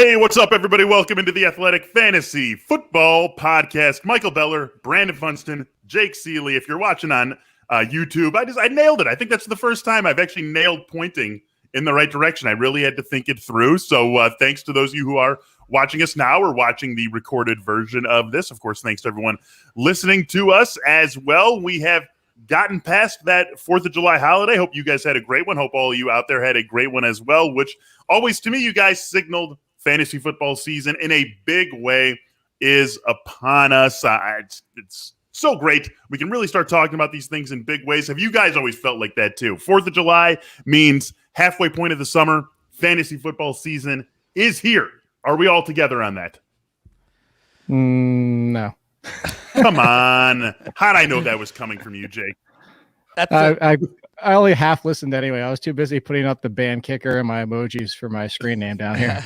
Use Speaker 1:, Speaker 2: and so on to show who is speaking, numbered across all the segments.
Speaker 1: Hey, what's up, everybody? Welcome into the Athletic Fantasy Football Podcast. Michael Beller, Brandon Funston, Jake Seeley. If you're watching on YouTube, I nailed it. I think that's the first time I've actually nailed pointing in the right direction. I really had to think it through. So thanks to those of you who are watching us now or watching the recorded version of this. Of course, thanks to everyone listening to us as well. We have gotten past that 4th of July holiday. Hope you guys had a great one. Hope all of you out there had a great one as well, which always, to me, you guys signaled fantasy football season in a big way is upon us. It's so great. We can really start talking about these things in big ways. Have you guys always felt like that too? 4th of July means halfway point of the summer. Fantasy football season is here. Are we all together on that?
Speaker 2: No.
Speaker 1: Come on. How'd I know that was coming from you, Jake?
Speaker 2: I only half listened anyway. I was too busy putting up the band kicker and my emojis for my screen name down here.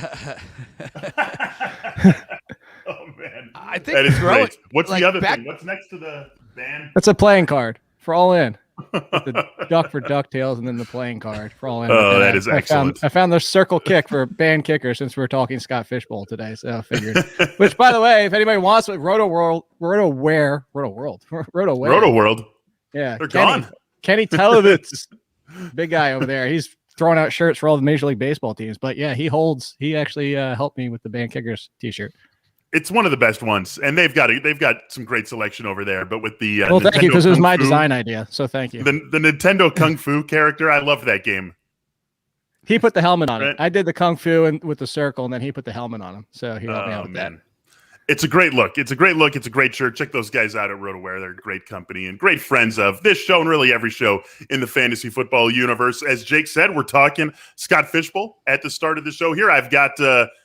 Speaker 1: Oh, man.
Speaker 3: I think
Speaker 1: that is great. What's
Speaker 3: like
Speaker 1: the other thing? What's next to the band?
Speaker 2: That's a playing card for All In. The duck for DuckTales and then the playing card for All In.
Speaker 1: Oh, that is excellent.
Speaker 2: I found the circle kick for band kicker since we were talking Scott Fishbowl today. So I figured. Which, by the way, if anybody wants it, Roto World. Yeah.
Speaker 1: They're gone.
Speaker 2: Kenny Telovitz, big guy over there. He's throwing out shirts for all the Major League Baseball teams. But yeah, he actually helped me with the Band Kickers t-shirt.
Speaker 1: It's one of the best ones, and they've got some great selection over there. But with the
Speaker 2: well, thank you, because it was my design idea. So thank you.
Speaker 1: The Nintendo Kung Fu character, I love that game.
Speaker 2: He put the helmet on it. I did the Kung Fu and with the circle, and then he put the helmet on him. So he helped me out with that.
Speaker 1: It's a great look. It's a great shirt. Check those guys out at RotoWear. They're a great company and great friends of this show and really every show in the fantasy football universe. As Jake said, we're talking Scott Fishbowl at the start of the show here. I've got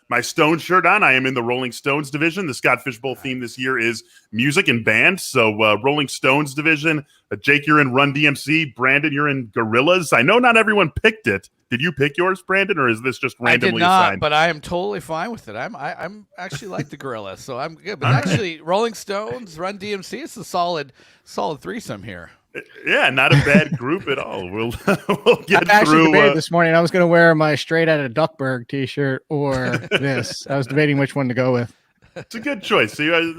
Speaker 1: my Stones shirt on. I am in the Rolling Stones division. The Scott Fishbowl theme this year is music and band. So Rolling Stones division. Jake, you're in Run DMC. Brandon, you're in Gorillaz. I know not everyone picked it. Did you pick yours, Brandon, or is this just randomly assigned?
Speaker 3: I did not, but I am totally fine with it. I'm actually like the Gorillaz, so I'm good. But actually, Rolling Stones, Run DMC, it's a solid threesome here.
Speaker 1: Yeah, not a bad group at all. We'll get
Speaker 2: I actually
Speaker 1: through.
Speaker 2: Debated this morning. I was going to wear my Straight Outta Duckburg t-shirt or this. I was debating which one to go with.
Speaker 1: It's a good choice. So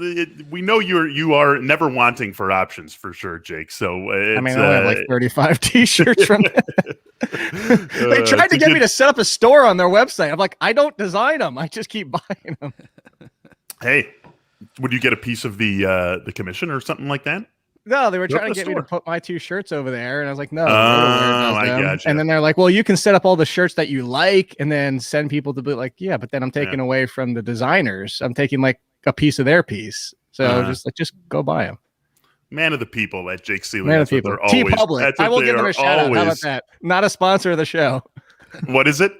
Speaker 1: we know you are never wanting for options for sure, Jake. So
Speaker 2: I mean, I have like 35 t-shirts from that. They tried to get me to set up a store on their website. I'm like, I don't design them. I just keep buying them.
Speaker 1: Hey, would you get a piece of the commission or something like that?
Speaker 2: No, they were trying to get me to put my 2 shirts over there, and I was like, no.
Speaker 1: I gotcha.
Speaker 2: And then they're like, well, you can set up all the shirts that you like, and then send people to be like, yeah, but then I'm taking away from the designers. I'm taking like a piece of their piece. So just go buy them.
Speaker 1: Man of the people at Jake Seeley.
Speaker 2: Man of the people. T-Public. I will give them a shout out. How about that? Not a sponsor of the show.
Speaker 1: What is it?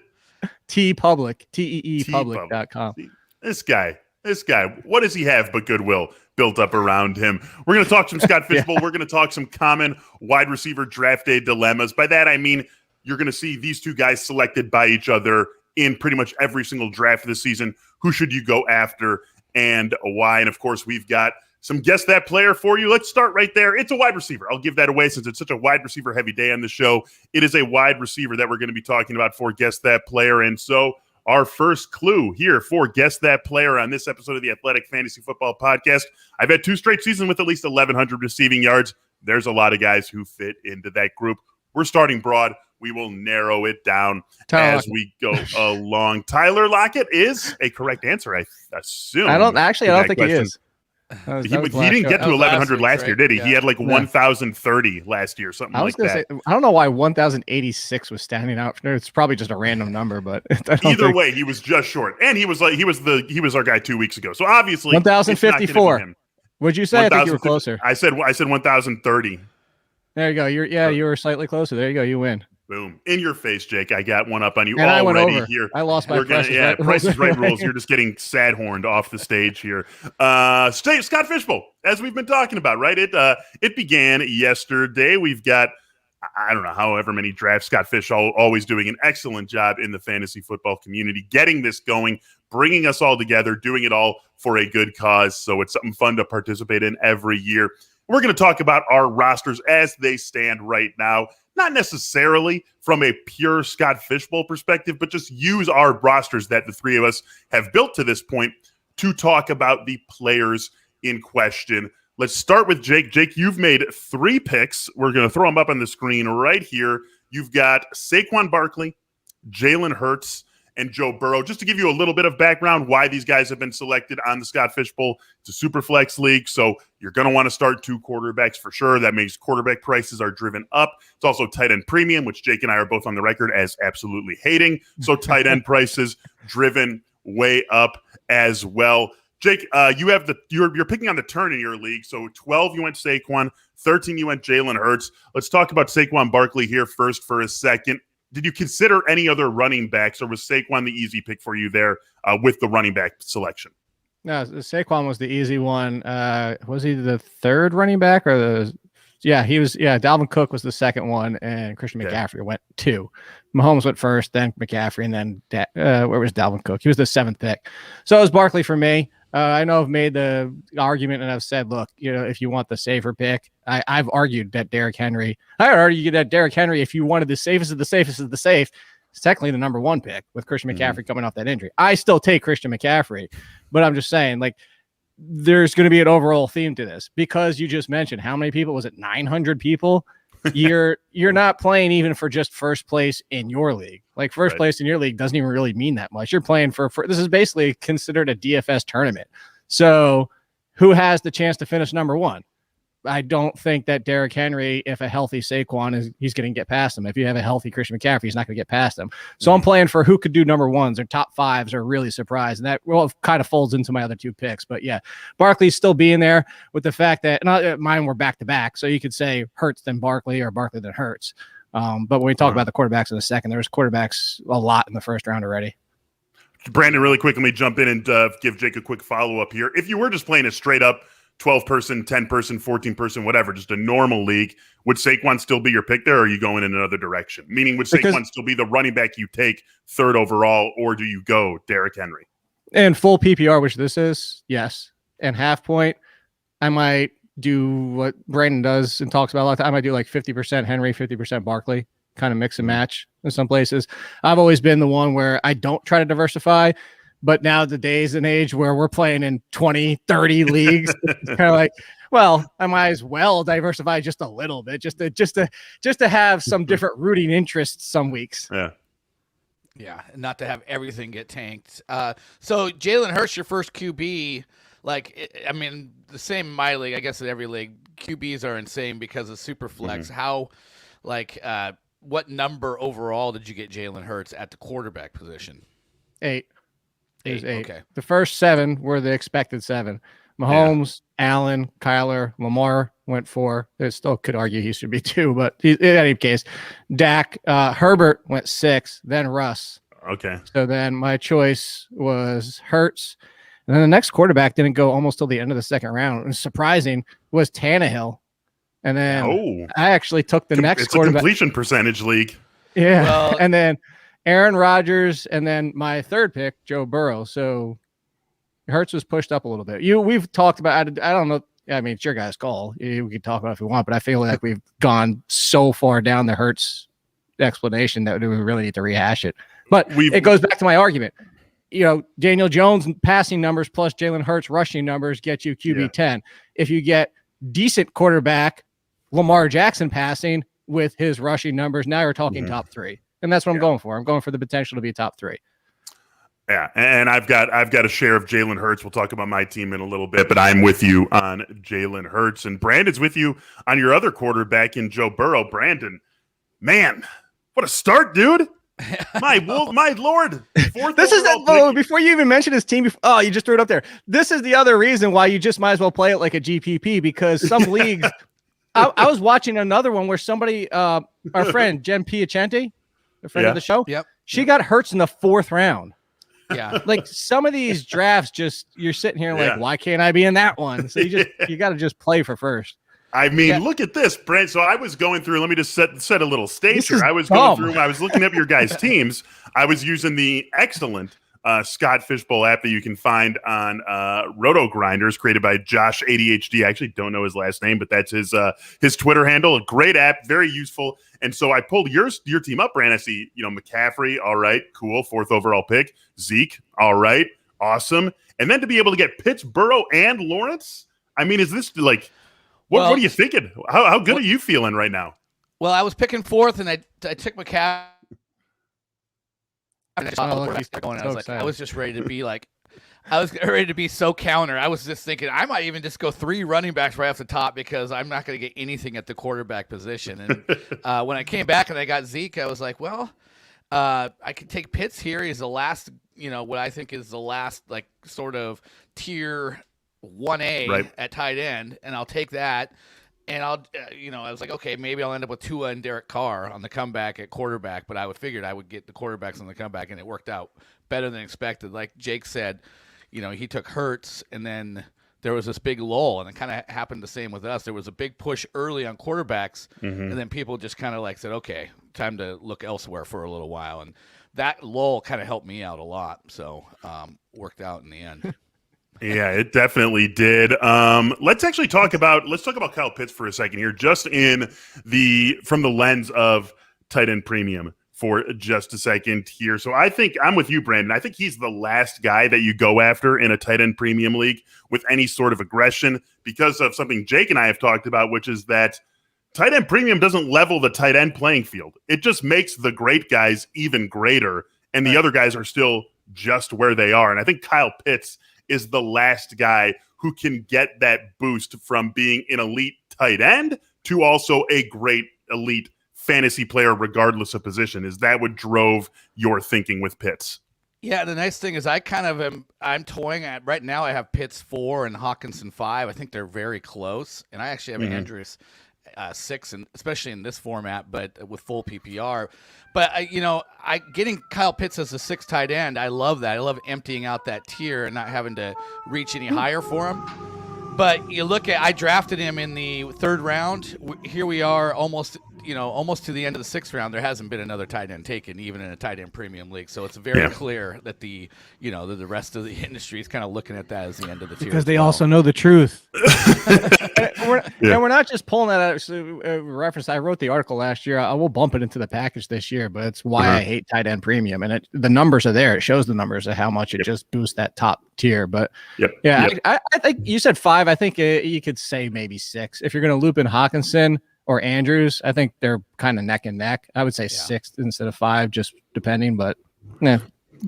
Speaker 2: T-Public. TEEpublic.com.
Speaker 1: This guy, what does he have but goodwill built up around him? We're going to talk some Scott Fishbowl. We're going to talk some common wide receiver draft day dilemmas. By that, I mean, you're going to see these two guys selected by each other in pretty much every single draft of the season. Who should you go after and why? And of course, we've got some Guess That Player for you. Let's start right there. It's a wide receiver. I'll give that away since it's such a wide receiver heavy day on the show. It is a wide receiver that we're going to be talking about for Guess That Player. And so our first clue here for Guess That Player on this episode of the Athletic Fantasy Football Podcast. I've had 2 straight seasons with at least 1,100 receiving yards. There's a lot of guys who fit into that group. We're starting broad. We will narrow it down as we go along. Tyler Lockett is a correct answer, I assume.
Speaker 2: I don't think he is.
Speaker 1: He didn't get to 1,100 last year, did he? Yeah. He had like 1,030 last year, something like that.
Speaker 2: Say, I don't know why 1,086 was standing out. It's probably just a random number, but
Speaker 1: either way, he was just short, and he was our guy 2 weeks ago. So obviously,
Speaker 2: 1,054. Would you say? I think you were closer.
Speaker 1: I said 1,030.
Speaker 2: There you go. You were slightly closer. There you go. You win.
Speaker 1: Boom. In your face, Jake. I got one up on you
Speaker 2: and
Speaker 1: already
Speaker 2: I went over.
Speaker 1: Here.
Speaker 2: I lost my Price
Speaker 1: is Right rules. You're just getting sad-horned off the stage here. Scott Fishbowl, as we've been talking about, right? It began yesterday. We've got, I don't know, however many drafts. Scott Fish always doing an excellent job in the fantasy football community, getting this going, bringing us all together, doing it all for a good cause. So it's something fun to participate in every year. We're going to talk about our rosters as they stand right now. not necessarily from a pure Scott Fishbowl perspective, but just use our rosters that the three of us have built to this point to talk about the players in question. Let's start with Jake. Jake, you've made 3 picks. We're going to throw them up on the screen right here. You've got Saquon Barkley, Jalen Hurts, and Joe Burrow. Just to give you a little bit of background why these guys have been selected on the Scott Fishbowl, it's a super flex league, so you're going to want to start 2 quarterbacks for sure. That means quarterback prices are driven up. It's also tight end premium, which Jake and I are both on the record as absolutely hating. So tight end prices driven way up as well. Jake, you're picking on the turn in your league. So 12 you went Saquon, 13 you went Jalen Hurts. Let's talk about Saquon Barkley here first for a second. Did you consider any other running backs, or was Saquon the easy pick for you there with the running back selection?
Speaker 2: No, Saquon was the easy one. Was he the third running back or the? Yeah, he was. Yeah, Dalvin Cook was the second one, and Christian McCaffrey went 2. Mahomes went first, then McCaffrey, and then where was Dalvin Cook? He was the 7th pick. So it was Barkley for me. I know I've made the argument and I've said, look, if you want the safer pick, I've argued that Derrick Henry. I would argue that Derrick Henry, if you wanted the safest of the safest of the safe, it's technically the number 1 pick with Christian McCaffrey coming off that injury. I still take Christian McCaffrey, but I'm just saying, like, there's going to be an overall theme to this because you just mentioned how many people was it? 900 people. You're not playing even for just first place in your league. Like first place in your league doesn't even really mean that much. You're playing for this is basically considered a DFS tournament. So who has the chance to finish number 1? I don't think that Derrick Henry, if a healthy Saquon he's going to get past him. If you have a healthy Christian McCaffrey, he's not going to get past him. So I'm playing for who could do number 1s or top 5s or really surprised. And that kind of folds into my other 2 picks. But yeah, Barkley's still being there with the fact that mine were back to back. So you could say Hurts then Barkley or Barkley then Hurts. But when we talk about the quarterbacks in a second, there was quarterbacks a lot in the first round already.
Speaker 1: Brandon, really quick, let me jump in and give Jake a quick follow-up here. If you were just playing a straight-up 12-person, 10-person, 14-person, whatever, just a normal league, would Saquon still be your pick there, or are you going in another direction? Meaning, would Saquon still be the running back you take 3rd overall, or do you go Derrick Henry?
Speaker 2: And full PPR, which this is, yes. And half point, I might do what Brandon does and talks about a lot of time. I might do like 50% Henry, 50% Barkley, kind of mix and match in some places. I've always been the one where I don't try to diversify. But now the days and age where we're playing in 20, 30 leagues, it's kind of like, well, I might as well diversify just a little bit, just to have some different rooting interests some weeks.
Speaker 3: Yeah, not to have everything get tanked. So Jalen Hurts, your first QB, the same in my league, I guess in every league, QBs are insane because of super flex. How, what number overall did you get Jalen Hurts at the quarterback position?
Speaker 2: 8. It was 8. Okay. The first 7 were the expected 7. Mahomes, Allen, Kyler, Lamar went 4. They still could argue he should be 2, but in any case, Dak, Herbert went 6, then Russ.
Speaker 1: Okay.
Speaker 2: So then my choice was Hurts. And then the next quarterback didn't go almost till the end of the second round. And surprising was Tannehill. And then I actually took the next quarterback.
Speaker 1: It's a completion percentage league.
Speaker 2: Yeah. Well, and then Aaron Rodgers, and then my 3rd pick, Joe Burrow. So Hurts was pushed up a little bit. We've talked about, I don't know. I mean, it's your guys' call. We can talk about it if we want, but I feel like we've gone so far down the Hurts explanation that we really need to rehash it. But it goes back to my argument. Daniel Jones passing numbers plus Jalen Hurts rushing numbers get you QB 10. If you get decent quarterback, Lamar Jackson passing with his rushing numbers, now you're talking top 3. And that's what I'm going for. I'm going for the potential to be top 3.
Speaker 1: Yeah, and I've got a share of Jalen Hurts. We'll talk about my team in a little bit, but I'm with you on Jalen Hurts, and Brandon's with you on your other quarterback in Joe Burrow. Brandon, man, what a start, dude! My lord!
Speaker 2: This is before you even mentioned his team. You just threw it up there. This is the other reason why you just might as well play it like a GPP, because some leagues. I was watching another one where somebody, our friend Jen Piacenti, a friend of the show.
Speaker 3: Yep.
Speaker 2: She got Hurts in the 4th round.
Speaker 3: Yeah.
Speaker 2: Like some of these drafts, you're sitting here like, why can't I be in that one? So you got to just play for first.
Speaker 1: I mean, look at this, Brent. So I was going through, let me just set a little stage here. I was going through, I was looking up your guys' teams. I was using the excellent Scott Fishbowl app that you can find on Roto Grinders, created by Josh ADHD. I actually don't know his last name, but that's his Twitter handle. A great app, very useful. And so I pulled your team up, Brand. I see, McCaffrey, all right, cool, 4th overall pick. Zeke, all right, awesome. And then to be able to get Pitts, Burrow, and Lawrence, I mean, is this like, what are you thinking? How good are you feeling right now?
Speaker 3: Well, I was picking 4th, and I took McCaffrey. I was just ready to be like, I was ready to be so counter. I was just thinking I might even just go 3 running backs right off the top because I'm not going to get anything at the quarterback position. And when I came back and I got Zeke, I was like, well, I could take Pitts here. He's the last, what I think is the last like sort of tier 1A at tight end, and I'll take that. And I'll, I was like, okay, maybe I'll end up with Tua and Derek Carr on the comeback at quarterback, but I figured I would get the quarterbacks on the comeback, and it worked out better than expected. Like Jake said, he took Hurts, and then there was this big lull, and it kind of happened the same with us. There was a big push early on quarterbacks, and then people just kind of like said, okay, time to look elsewhere for a little while. And that lull kind of helped me out a lot, so worked out in the end.
Speaker 1: Yeah, it definitely did. Let's talk about Kyle Pitts for a second here, just from the lens of tight end premium for just a second here. So I think I'm with you, Brandon. I think he's the last guy that you go after in a tight end premium league with any sort of aggression because of something Jake and I have talked about, which is that tight end premium doesn't level the tight end playing field. It just makes the great guys even greater, and the other guys are still just where they are. And I think Kyle Pitts is the last guy who can get that boost from being an elite tight end to also a great elite fantasy player, regardless of position. Is that what drove your thinking with Pitts?
Speaker 3: Yeah, the nice thing is I'm toying at right now. I have Pitts 4 and Hawkinson 5. I think they're very close, and I actually have Andrews 6, and especially in this format, but with full PPR. But I getting Kyle Pitts as a 6 tight end, I love that. I love emptying out that tier and not having to reach any higher for him. But you look at, I drafted him in the 3rd round. Here we are, almost to the end of the 6th round. There hasn't been another tight end taken, even in a tight end premium league. So it's very clear that the rest of the industry is kind of looking at that as the end of the tier.
Speaker 2: Because they also know the truth. And we're not just pulling that out. So, reference. I wrote the article last year. I will bump it into the package this year, but it's why I hate tight end premium. And the numbers are there. It shows the numbers of how much it just boosts that top tier. But I think you said 5. I think you could say maybe 6 if you're going to loop in Hawkinson or Andrews. I think they're kind of neck and neck. I would say 6 instead of 5, just depending. But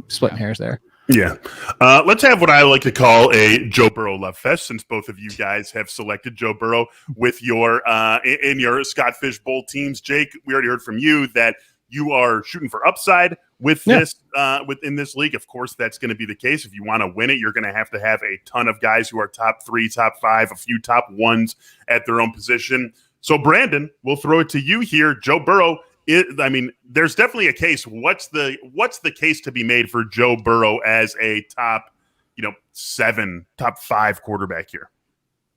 Speaker 2: splitting hairs there.
Speaker 1: Yeah. Let's have what I like to call a Joe Burrow love fest, since both of you guys have selected Joe Burrow with your in your Scott Fishbowl teams. Jake, we already heard from you that you are shooting for upside with this within this league. Of course, that's going to be the case. If you want to win it, you're going to have a ton of guys who are top 3, top 5, a few top 1s at their own position. So, Brandon, we'll throw it to you here. Joe Burrow, there's definitely a case. What's the case to be made for Joe Burrow as a top, 7, top 5 quarterback here?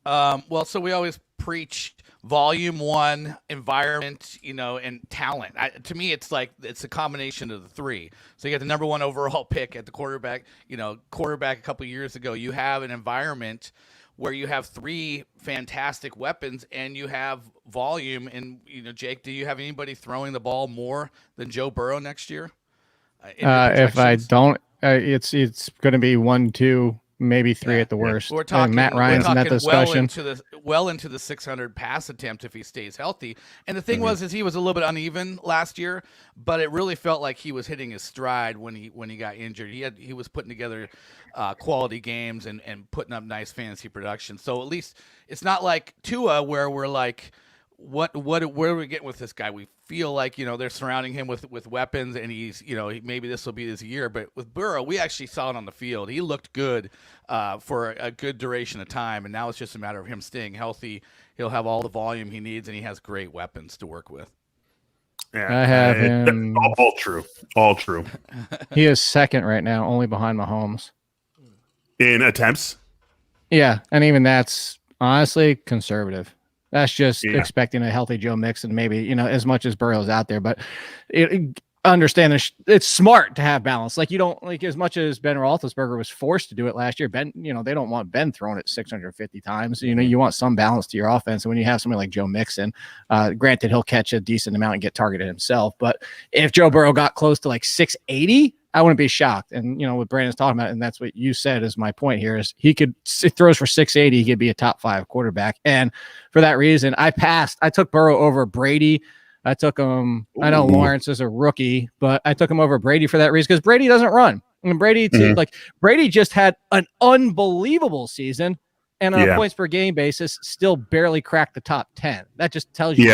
Speaker 3: Well, so we always preach volume 1, environment, and talent. To me, it's a combination of the 3. So you got the number 1 overall pick at the quarterback, quarterback a couple of years ago. You have an environment where you have 3 fantastic weapons and you have volume. And, Jake, do you have anybody throwing the ball more than Joe Burrow next year?
Speaker 2: If I don't, it's going to be 1, 2, maybe 3 at the worst.
Speaker 3: We're talking
Speaker 2: Matt Ryan's in that discussion.
Speaker 3: Well into the 600 pass attempt if he stays healthy. And the thing is he was a little bit uneven last year, but it really felt like he was hitting his stride when he got injured. He was putting together quality games and putting up nice fantasy production. So at least it's not like Tua where we're like, where are we getting with this guy? We feel like, they're surrounding him with weapons and he's, maybe this will be his year. But with Burrow, we actually saw it on the field. He looked good for a good duration of time. And now it's just a matter of him staying healthy. He'll have all the volume he needs and he has great weapons to work with.
Speaker 1: Yeah,
Speaker 2: I have him.
Speaker 1: All true. All true.
Speaker 2: He is 2nd right now, only behind Mahomes.
Speaker 1: In attempts?
Speaker 2: Yeah. And even that's honestly conservative. That's just expecting a healthy Joe Mixon, maybe, as much as Burrow's out there. But understand it's smart to have balance. Like you don't like as much as Ben Roethlisberger was forced to do it last year. Ben, they don't want Ben thrown it 650 times. You want some balance to your offense. And when you have somebody like Joe Mixon, granted he'll catch a decent amount and get targeted himself. But if Joe Burrow got close to like 680, I wouldn't be shocked. And what Brandon's talking about, and that's what you said is my point here, is he throws for 680, he could be a top 5 quarterback. And for that reason, I took Burrow over Brady. I took him. I know Lawrence is a rookie, but I took him over Brady for that reason because Brady doesn't run. And Brady just had an unbelievable season, and on a points per game basis, still barely cracked the top 10. That just tells you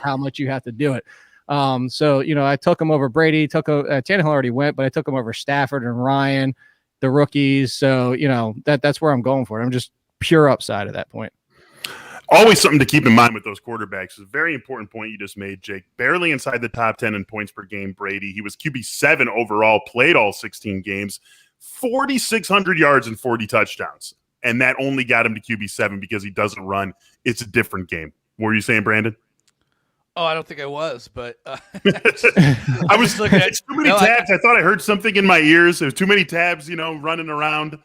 Speaker 2: how much you have to do it. So I took him over Brady. Tannehill already went, but I took him over Stafford and Ryan, the rookies. So that's where I'm going for it. I'm just pure upside at that point.
Speaker 1: Always something to keep in mind with those quarterbacks. It's a very important point you just made, Jake. Barely inside the top 10 in points per game, Brady. He was QB7 overall, played all 16 games, 4,600 yards and 40 touchdowns. And that only got him to QB7 because he doesn't run. It's a different game. What were you saying, Brandon?
Speaker 3: Oh, I don't think I was, but
Speaker 1: I was looking at too many tabs. I thought I heard something in my ears. There was too many tabs, running around.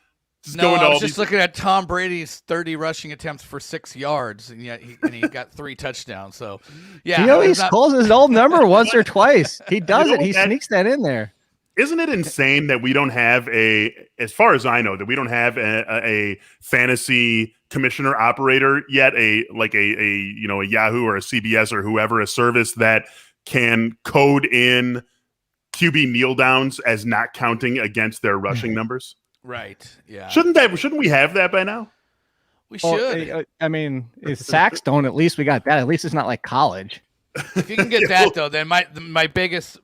Speaker 3: I was just looking at Tom Brady's 30 rushing attempts for 6 yards, and yet he got 3 touchdowns. So, yeah,
Speaker 2: he always calls his old number once or twice. He does it. He sneaks that in there.
Speaker 1: Isn't it insane that we don't have as far as I know, that we don't have a fantasy commissioner operator yet, a Yahoo or a CBS or whoever, a service that can code in QB kneel downs as not counting against their rushing numbers?
Speaker 3: Right. Yeah.
Speaker 1: Shouldn't we have that by now?
Speaker 3: We should.
Speaker 2: Well, I mean, if sacks don't, at least we got that. At least it's not like college.
Speaker 3: If you can get that though, then my biggest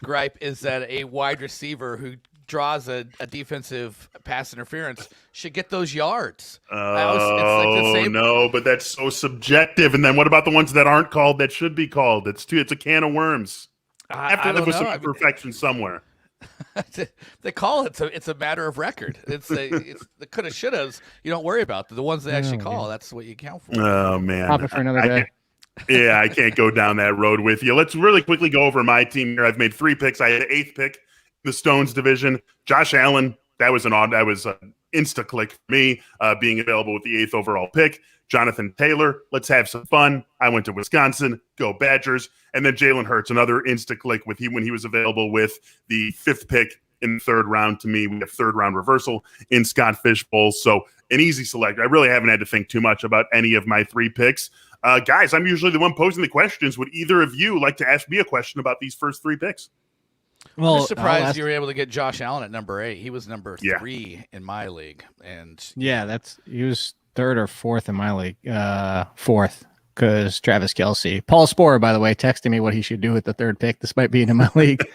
Speaker 3: gripe is that a wide receiver who draws a defensive pass interference should get those yards.
Speaker 1: No, but that's so subjective. And then what about the ones that aren't called that should be called? It's a can of worms. I have to live with some imperfection somewhere.
Speaker 3: They call it. It's a matter of record. It's the coulda, shouldas. You don't worry about the ones they actually call. That's what you count for.
Speaker 1: Oh man,
Speaker 2: pop it for another day.
Speaker 1: I can't go down that road with you. Let's really quickly go over my team here. I've made 3 picks. I had an 8th pick in the Stones division. Josh Allen. That was an insta click for me, being available with the 8th overall pick. Jonathan Taylor, let's have some fun. I went to Wisconsin, go Badgers. And then Jalen Hurts, another insta-click when he was available with the 5th pick in the 3rd round. To me, we have 3rd round reversal in Scott Fishbowl. So an easy select. I really haven't had to think too much about any of my 3 picks. Guys, I'm usually the one posing the questions. Would either of you like to ask me a question about these first 3 picks?
Speaker 3: Well, I'm surprised you were able to get Josh Allen at number 8. He was number 3 in my league. And
Speaker 2: he was 3rd or 4th in my league. 4th, because Travis Kelce. Paul Sporer, by the way, texted me what he should do with the 3rd pick, despite being in my league.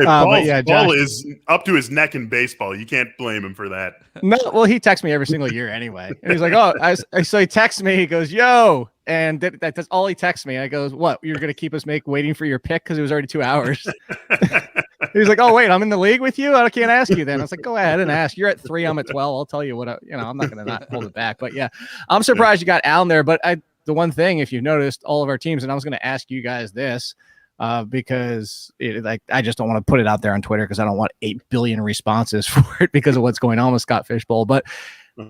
Speaker 1: Paul is up to his neck in baseball. You can't blame him for that.
Speaker 2: No, well, he texts me every single year anyway. And he's like, so he texts me. He goes, yo. And that's all he texts me. I goes, what? You're going to keep us waiting for your pick? Because it was already 2 hours. He was like, oh, wait, I'm in the league with you? I can't ask you then. I was like, go ahead and ask. You're at 3, I'm at 12. I'll tell you what, I'm not going to not hold it back. But yeah, I'm surprised you got Allen there. But the one thing, if you noticed, all of our teams, and I was going to ask you guys this, because I just don't want to put it out there on Twitter because I don't want 8 billion responses for it because of what's going on with Scott Fishbowl. But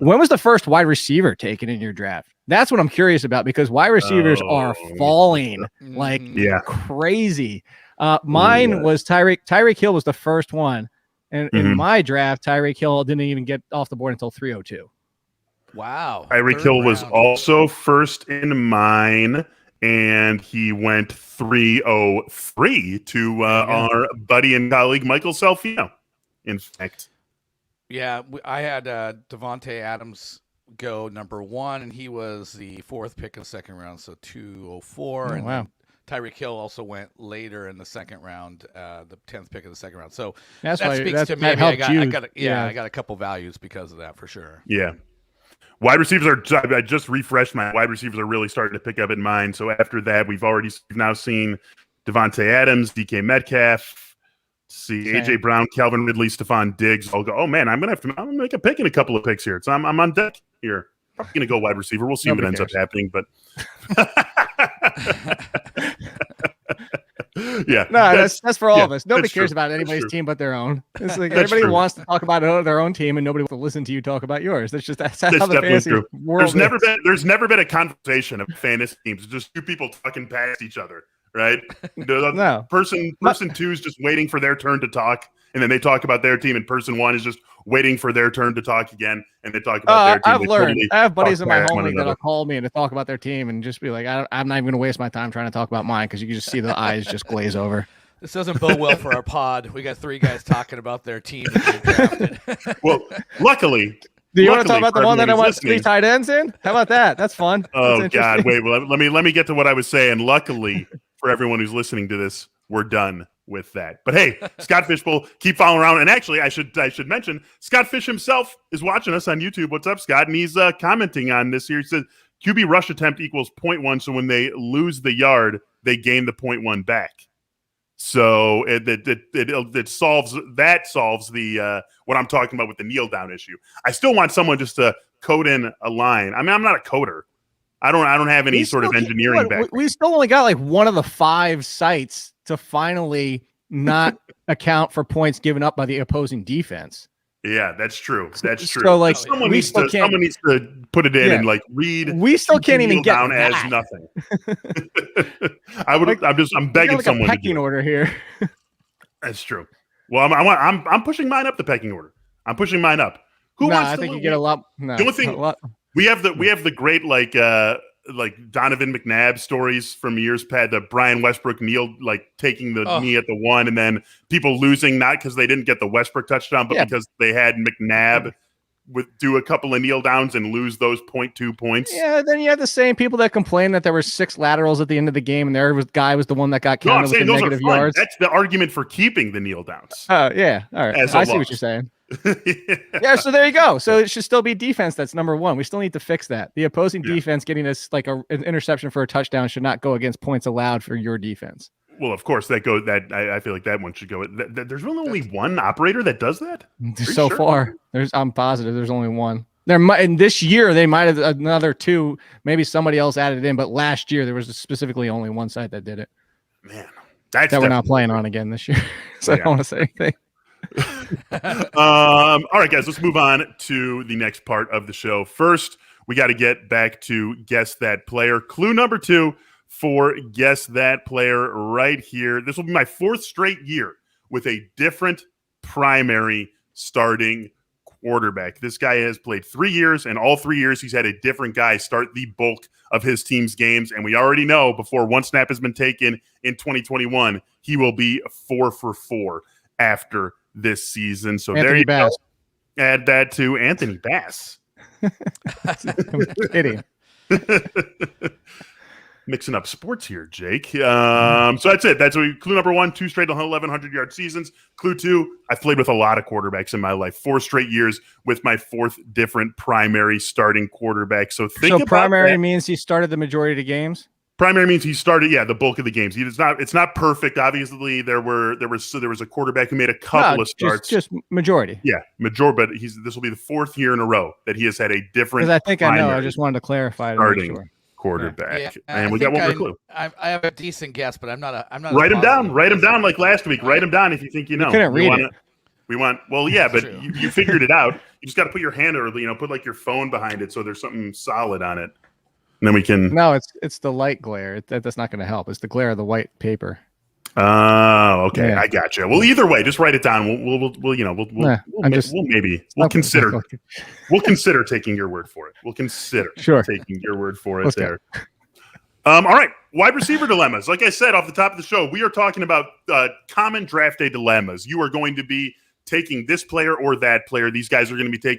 Speaker 2: when was the first wide receiver taken in your draft? That's what I'm curious about, because wide receivers are falling like crazy. Mine was Tyreek. Tyreek Hill was the first one. And in my draft, Tyreek Hill didn't even get off the board until 302.
Speaker 3: Wow.
Speaker 1: Tyreek Hill was also first in mine, and he went 303 to our buddy and colleague Michael Salfino, in fact.
Speaker 3: Yeah, I had Devontae Adams go number 1, and he was the 4th pick in the 2nd round, so 204. And wow. Tyreek Hill also went later in the 2nd round, the 10th pick of the 2nd round. So that speaks to maybe I got a couple values because of that for sure.
Speaker 1: Yeah. Wide receivers I just refreshed my wide receivers are really starting to pick up in mine. So after that, we've now seen Devontae Adams, DK Metcalf, AJ Brown, Calvin Ridley, Stephon Diggs. I'll go, oh man, I'm gonna make a pick in a couple of picks here. So I'm on deck here. Probably gonna go wide receiver. We'll see what ends up happening, but Yeah.
Speaker 2: No, that's for all of us. Nobody
Speaker 1: that's
Speaker 2: cares
Speaker 1: true.
Speaker 2: about
Speaker 1: That's
Speaker 2: anybody's
Speaker 1: true.
Speaker 2: team but their own. It's like
Speaker 1: That's
Speaker 2: everybody
Speaker 1: true.
Speaker 2: wants to talk about their own team, and nobody wants to listen to you talk about yours. That's how
Speaker 1: That's
Speaker 2: the
Speaker 1: definitely
Speaker 2: fantasy
Speaker 1: true.
Speaker 2: world
Speaker 1: There's never been a conversation of fantasy teams. It's just two people talking past each other, right?
Speaker 2: No.
Speaker 1: Person two is just waiting for their turn to talk, and then they talk about their team, and person one is just waiting for their turn to talk again, and they talk about their team.
Speaker 2: I've learned. I have buddies in my home league
Speaker 1: another.
Speaker 2: that'll call me and to talk about their team and just be like, I'm not even going to waste my time trying to talk about mine because you can just see the eyes just glaze over.
Speaker 3: This doesn't bode well for our pod. We got three guys talking about their team that they drafted.
Speaker 1: Well, luckily.
Speaker 2: Do you want to talk about the one that I want
Speaker 1: listening,
Speaker 2: 3 tight ends in? How about that? That's fun.
Speaker 1: Oh
Speaker 2: That's
Speaker 1: God! Wait, well, let me get to what I was saying. Luckily for everyone who's listening to this, we're done with that. But hey, Scott Fishbowl, keep following around. And actually, I should mention Scott Fish himself is watching us on YouTube. What's up, Scott? And he's commenting on this here. He says QB rush attempt equals 0.1. So when they lose the yard, they gain the 0.1 back. So it solves the what I'm talking about with the kneel down issue. I still want someone just to code in a line. I mean, I'm not a coder. I don't have any sort of engineering background.
Speaker 2: We still only got like one of the 5 sites to finally not account for points given up by the opposing defense.
Speaker 1: Yeah, that's true. That's true.
Speaker 2: So like
Speaker 1: someone needs to put it in and like read.
Speaker 2: We still can't even get
Speaker 1: down
Speaker 2: that.
Speaker 1: as nothing. I'm begging
Speaker 2: like
Speaker 1: someone
Speaker 2: a pecking
Speaker 1: to do
Speaker 2: order here.
Speaker 1: That's true. Well, I'm pushing mine up the pecking order. I'm pushing mine up.
Speaker 2: I think you get a lot. No,
Speaker 1: the only thing we have the great like Donovan McNabb stories from years past. The Brian Westbrook kneel taking the knee at the 1, and then people losing not because they didn't get the Westbrook touchdown, but because they had McNabb do a couple of kneel downs and lose those 0.2 points.
Speaker 2: Yeah, then you have the same people that complain that there were 6 laterals at the end of the game, and their guy was the one that got counted with the negative yards.
Speaker 1: That's the argument for keeping the kneel downs.
Speaker 2: Oh yeah, all right. I see what you're saying. Yeah, so there you go. So it should still be defense. That's number 1. We still need to fix that. The opposing defense getting us like an interception for a touchdown should not go against points allowed for your defense.
Speaker 1: Well, of course I feel like that one should go. There's really only one operator that does that.
Speaker 2: So far, I'm positive there's only one. And this year they might have another 2. Maybe somebody else added it in, but last year there was specifically only one site that did it.
Speaker 1: Man,
Speaker 2: that we're not playing on again this year. So I don't want to say anything.
Speaker 1: All right, guys, let's move on to the next part of the show. First, we got to get back to Guess That Player. Clue number 2 for Guess That Player right here. This will be my 4th straight year with a different primary starting quarterback. This guy has played 3 years, and all 3 years he's had a different guy start the bulk of his team's games. And we already know before one snap has been taken in 2021, he will be 4 for 4 after this season. So
Speaker 2: Anthony
Speaker 1: there you
Speaker 2: Bass.
Speaker 1: go. Add that to Anthony Bass.
Speaker 2: I'm kidding.
Speaker 1: Mixing up sports here, Jake. So that's it. That's clue number 1, 2 straight 1,100-yard seasons. Clue 2, I've played with a lot of quarterbacks in my life. 4 straight years with my 4th different primary starting quarterback. So think about
Speaker 2: primary
Speaker 1: that.
Speaker 2: means he started the majority of the games?
Speaker 1: Primary means he started, the bulk of the games. It's not perfect. Obviously, there was a quarterback who made a couple of starts.
Speaker 2: Just majority.
Speaker 1: Yeah, but this will be the 4th year in a row that he has had a different.
Speaker 2: Because I think I know. I just wanted to clarify.
Speaker 1: Starting quarterback, and we got one more clue.
Speaker 3: I have a decent guess, but I'm not.
Speaker 1: Write him down. Write him down like last week. Write him down if you think you know.
Speaker 2: You couldn't read it.
Speaker 1: But you figured it out. You just got to put your hand or put like your phone behind it so there's something solid on it. And then we can.
Speaker 2: No, it's the light glare. That's not going to help. It's the glare of the white paper.
Speaker 1: Oh, okay.
Speaker 2: Yeah.
Speaker 1: I gotcha. Well, either way, just write it down. We'll consider taking your word for it. We'll consider taking your word for it.
Speaker 2: Let's
Speaker 1: there. All right. Wide receiver dilemmas. Like I said off the top of the show, we are talking about common draft day dilemmas. You are going to be taking this player or that player. These guys are going to be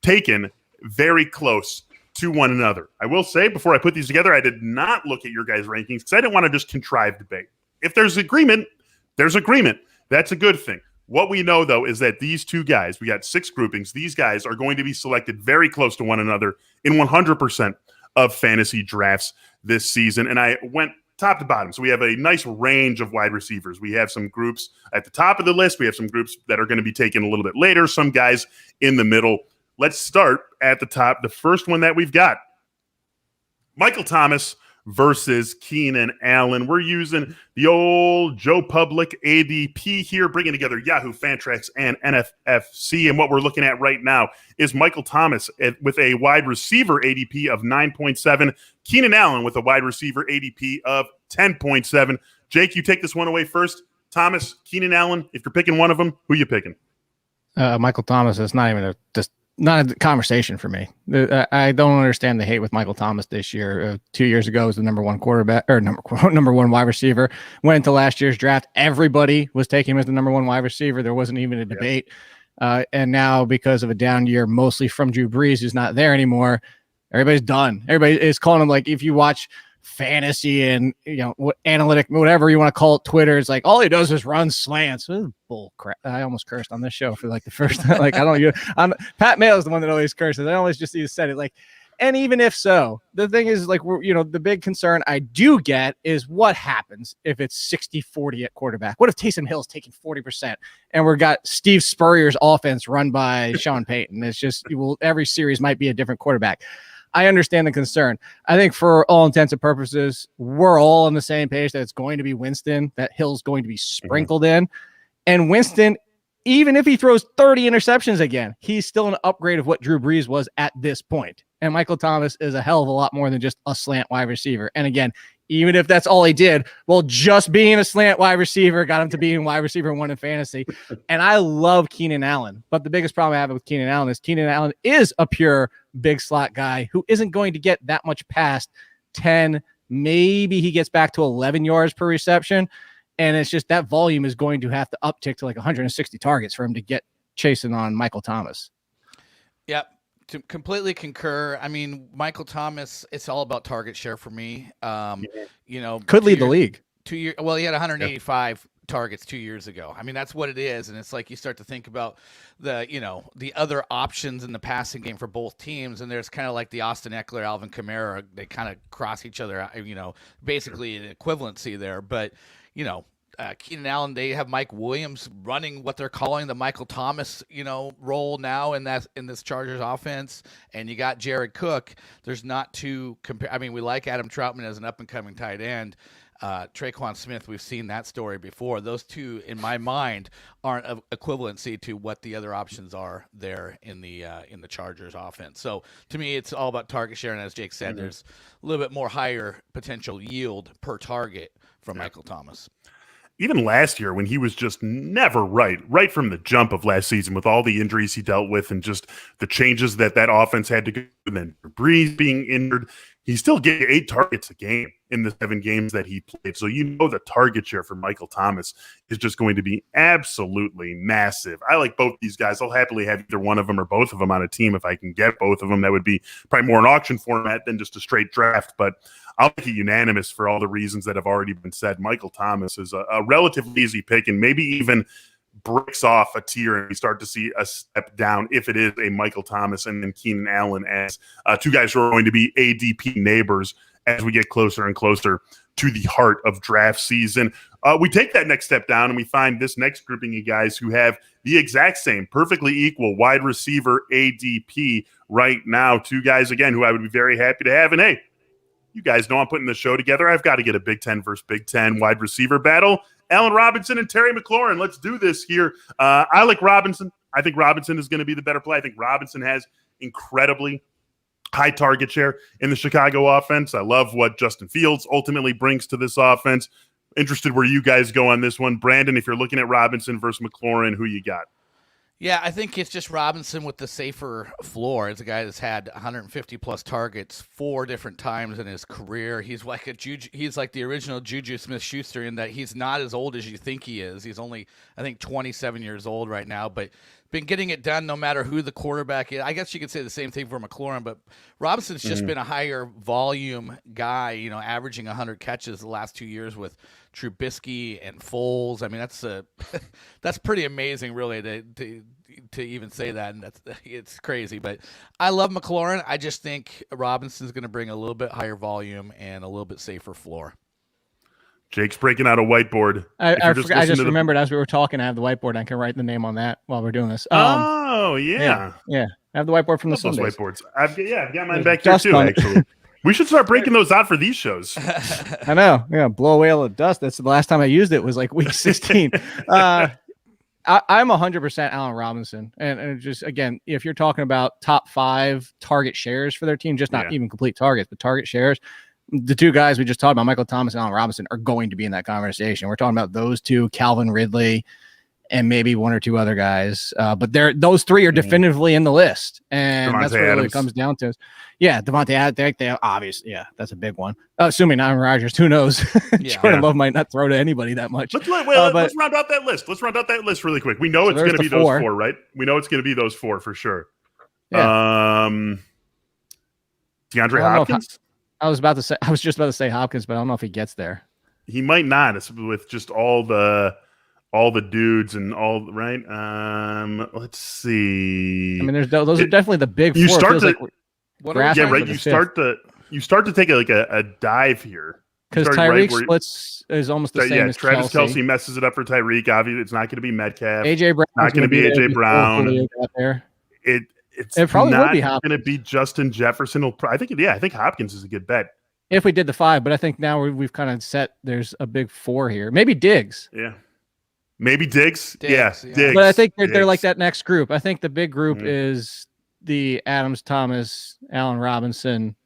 Speaker 1: taken very close to one another. I will say before I put these together, I did not look at your guys' rankings because I didn't want to just contrive debate. If there's agreement, there's agreement. That's a good thing. What we know, though, is that these 2 guys, we got 6 groupings. These guys are going to be selected very close to one another in 100% of fantasy drafts this season. And I went top to bottom. So we have a nice range of wide receivers. We have some groups at the top of the list. We have some groups that are going to be taken a little bit later, some guys in the middle. Let's start at the top. The first one that we've got, Michael Thomas versus Keenan Allen. We're using the old Joe Public ADP here, bringing together Yahoo Fantrax and NFFC. And what we're looking at right now is Michael Thomas with a wide receiver ADP of 9.7, Keenan Allen with a wide receiver ADP of 10.7. Jake, you take this one away first. Thomas, Keenan Allen, if you're picking one of them, who you picking?
Speaker 2: Michael Thomas is not even not a conversation for me. I don't understand the hate with Michael Thomas this year. 2 years ago, was the number one quarterback or number one wide receiver. Went into last year's draft, everybody was taking him as the number one wide receiver. There wasn't even a debate. And now, because of a down year, mostly from Drew Brees, who's not there anymore, everybody's done. Everybody is calling him, like, if you watch fantasy and analytic, whatever you want to call it, Twitter, it's like all he does is run slants. This is bull crap. I almost cursed on this show for like the first time. Like, Pat Mayo is the one that always curses. I always just said it, like, and even if so, the thing is, like, the big concern I do get is what happens if it's 60-40 at quarterback. What if Taysom Hill's taking 40% and we've got Steve Spurrier's offense run by Sean Payton? It's just, every series might be a different quarterback. I understand the concern. I think for all intents and purposes, we're all on the same page that it's going to be Winston, that Hill's going to be sprinkled in. And Winston, even if he throws 30 interceptions again, he's still an upgrade of what Drew Brees was at this point. And Michael Thomas is a hell of a lot more than just a slant wide receiver. And again, even if that's all he did, well, just being a slant wide receiver got him to being wide receiver one in fantasy. And I love Keenan Allen. But the biggest problem I have with Keenan Allen is a pure big slot guy who isn't going to get that much past 10. Maybe he gets back to 11 yards per reception. And it's just that volume is going to have to uptick to like 160 targets for him to get chasing on Michael Thomas.
Speaker 3: Yep. To completely concur. I mean, Michael Thomas, it's all about target share for me.
Speaker 2: Could lead the league.
Speaker 3: 2 years. Well, he had 185 targets 2 years ago. I mean, that's what it is. And it's like you start to think about the other options in the passing game for both teams. And there's kind of like the Austin Eckler, Alvin Kamara, they kind of cross each other, basically an equivalency there. But, Keenan Allen, they have Mike Williams running what they're calling the Michael Thomas, role now in this Chargers offense. And you got Jared Cook. There's not to compare. I mean, we like Adam Troutman as an up and coming tight end. Traquan Smith, we've seen that story before. Those two, in my mind, aren't of equivalency to what the other options are there in the Chargers offense. So to me, it's all about target share. And as Jake said, there's a little bit more higher potential yield per target from Michael Thomas.
Speaker 1: Even last year, when he was just never right from the jump of last season, with all the injuries he dealt with and just the changes that offense had to go, and then Brees being injured, he still gave 8 targets a game in the 7 games that he played. So the target share for Michael Thomas is just going to be absolutely massive. I like both these guys. I'll happily have either one of them or both of them on a team if I can get both of them. That would be probably more an auction format than just a straight draft, but I'll make it unanimous for all the reasons that have already been said. Michael Thomas is a relatively easy pick, and maybe even breaks off a tier and we start to see a step down if it is a Michael Thomas and then Keenan Allen as two guys who are going to be ADP neighbors as we get closer and closer to the heart of draft season. We take that next step down and we find this next grouping of guys who have the exact same, perfectly equal wide receiver ADP right now. 2 guys, again, who I would be very happy to have. And hey, you guys know I'm putting the show together. I've got to get a Big Ten versus Big Ten wide receiver battle. Allen Robinson and Terry McLaurin. Let's do this here. I like Robinson. I think Robinson is going to be the better play. I think Robinson has incredibly high target share in the Chicago offense. I love what Justin Fields ultimately brings to this offense. Interested where you guys go on this one. Brandon, if you're looking at Robinson versus McLaurin, who you got?
Speaker 3: Yeah, I think it's just Robinson with the safer floor. It's a guy that's had 150-plus targets 4 different times in his career. He's like the original Juju Smith-Schuster in that he's not as old as you think he is. He's only, I think, 27 years old right now, but been getting it done no matter who the quarterback is. I guess you could say the same thing for McLaurin, but Robinson's just been a higher volume guy, averaging 100 catches the last 2 years with Trubisky and Foles. I mean, that's pretty amazing, really, to even say that, and it's crazy. But I love McLaurin. I just think Robinson's going to bring a little bit higher volume and a little bit safer floor.
Speaker 1: Jake's breaking out a whiteboard.
Speaker 2: I just remembered as we were talking, I have the whiteboard. I can write the name on that while we're doing this.
Speaker 1: Yeah.
Speaker 2: I have the whiteboard from the
Speaker 1: those
Speaker 2: Sundays.
Speaker 1: whiteboards. I've got mine back here too, actually. We should start breaking those out for these shows.
Speaker 2: I know. Yeah, blow away all the dust. That's the last time I used it was like week 16. I'm 100% Allen Robinson. And just, again, if you're talking about top 5 target shares for their team, just not even complete targets, but target shares, the two guys we just talked about, Michael Thomas and Allen Robinson, are going to be in that conversation. We're talking about those two, Calvin Ridley, and maybe one or two other guys. But those three are definitively in the list. And
Speaker 1: Devontae
Speaker 2: that's what it really
Speaker 1: Adams.
Speaker 2: comes down to. Yeah, Devontae Adams, they obviously, that's a big one. Assuming Aaron Rodgers, who knows? Jordan Love might not throw to anybody that much.
Speaker 1: Let's round out that list. Let's round out that list really quick. We know it's going to be those 4, right? We know it's going to be those 4 for sure.
Speaker 2: Yeah.
Speaker 1: DeAndre Hopkins?
Speaker 2: I was just about to say Hopkins, but I don't know if he gets there.
Speaker 1: He might not. It's with just all the dudes and all right. Let's see.
Speaker 2: I mean, those are definitely the big 4.
Speaker 1: You start to You start to take a dive here
Speaker 2: because Tyreek splits is almost the same as
Speaker 1: Travis
Speaker 2: Kelce
Speaker 1: messes it up for Tyreek. Obviously, it's not going to be Metcalf.
Speaker 2: AJ Brown
Speaker 1: not going to be AJ Brown. It's
Speaker 2: probably
Speaker 1: not
Speaker 2: would be
Speaker 1: going to be Justin Jefferson. I think Hopkins is a good bet.
Speaker 2: If we did the 5, but I think now we've kind of set there's a big 4 here. Maybe Diggs.
Speaker 1: Yeah. Maybe Diggs. Yeah. Diggs.
Speaker 2: But I think they're like that next group. I think the big group is the Adams, Thomas, Allen Robinson,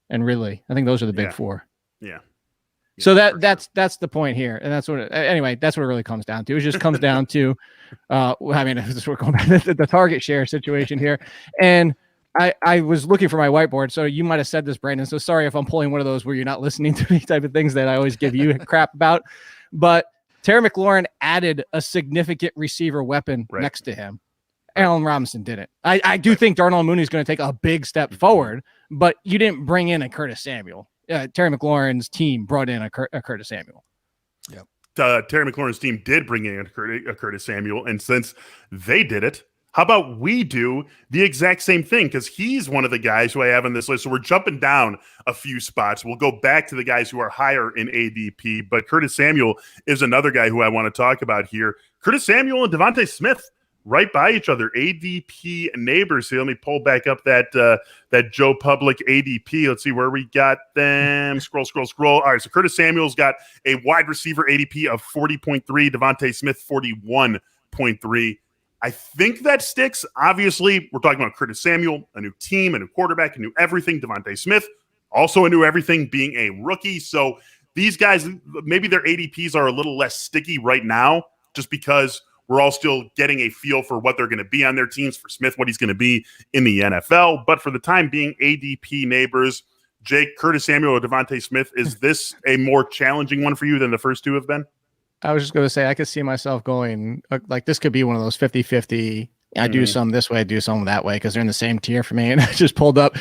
Speaker 2: and Ridley. I think those are the big 4.
Speaker 1: Yeah.
Speaker 2: So that's the point here, and that's what it really comes down to. It just comes down to, we're going back to the target share situation here, and I was looking for my whiteboard, so you might have said this, Brandon. So sorry if I'm pulling one of those where you're not listening to me type of things that I always give you crap about, but Terry McLaurin added a significant receiver weapon next to him. Allen Robinson didn't. I do think Darnell Mooney is going to take a big step forward, but you didn't bring in a Curtis Samuel. Terry McLaurin's team brought in a Curtis Samuel.
Speaker 1: Yep. Terry McLaurin's team did bring in a Curtis Samuel, and since they did it, how about we do the exact same thing? Because he's one of the guys who I have on this list. So we're jumping down a few spots. We'll go back to the guys who are higher in ADP, but Curtis Samuel is another guy who I want to talk about here. Curtis Samuel and Devontae Smith right by each other, ADP neighbors. So let me pull back up that Joe Public ADP. Let's see where we got them. Scroll. All right, so Curtis Samuel's got a wide receiver ADP of 40.3, Devontae Smith 41.3. I think that sticks. Obviously, we're talking about Curtis Samuel, a new team, a new quarterback, a new everything. Devontae Smith, also a new everything, being a rookie. So these guys, maybe their ADPs are a little less sticky right now, just because we're all still getting a feel for what they're going to be on their teams. For Smith, what he's going to be in the NFL. But for the time being, ADP neighbors, Jake, Curtis Samuel or Devontae Smith, is this a more challenging one for you than the first two have been?
Speaker 2: I was just going to say, I could see myself going, like, this could be one of those 50-50. I do some this way, I do some that way, because they're in the same tier for me. And I just pulled up.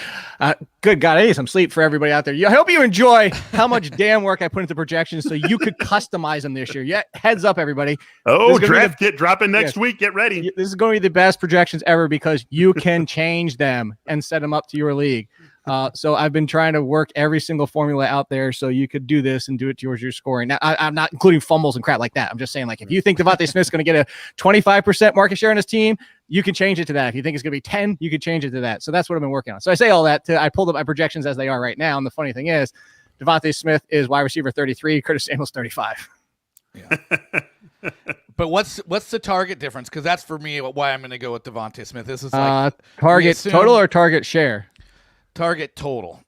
Speaker 2: Good God, I need some sleep for everybody out there. I hope you enjoy how much damn work I put into projections so you could customize them this year. Yeah, heads up, everybody.
Speaker 1: Draft kit dropping next week. Get ready.
Speaker 2: This is going to be the best projections ever because you can change them and set them up to your league. So I've been trying to work every single formula out there so you could do this and do it towards your scoring. Now, I'm not including fumbles and crap like that. I'm just saying, like, if you think Devontae Smith's going to get a 25% market share on his team, you can change it to that. If you think it's going to be 10, you can change it to that. So that's what I've been working on. So I say all that I pulled up my projections as they are right now. And the funny thing is, Devontae Smith is wide receiver 33, Curtis Samuel's 35.
Speaker 3: Yeah. But what's the target difference? Because that's for me why I'm going to go with Devontae Smith. This is like
Speaker 2: target total or target share?
Speaker 3: Target total.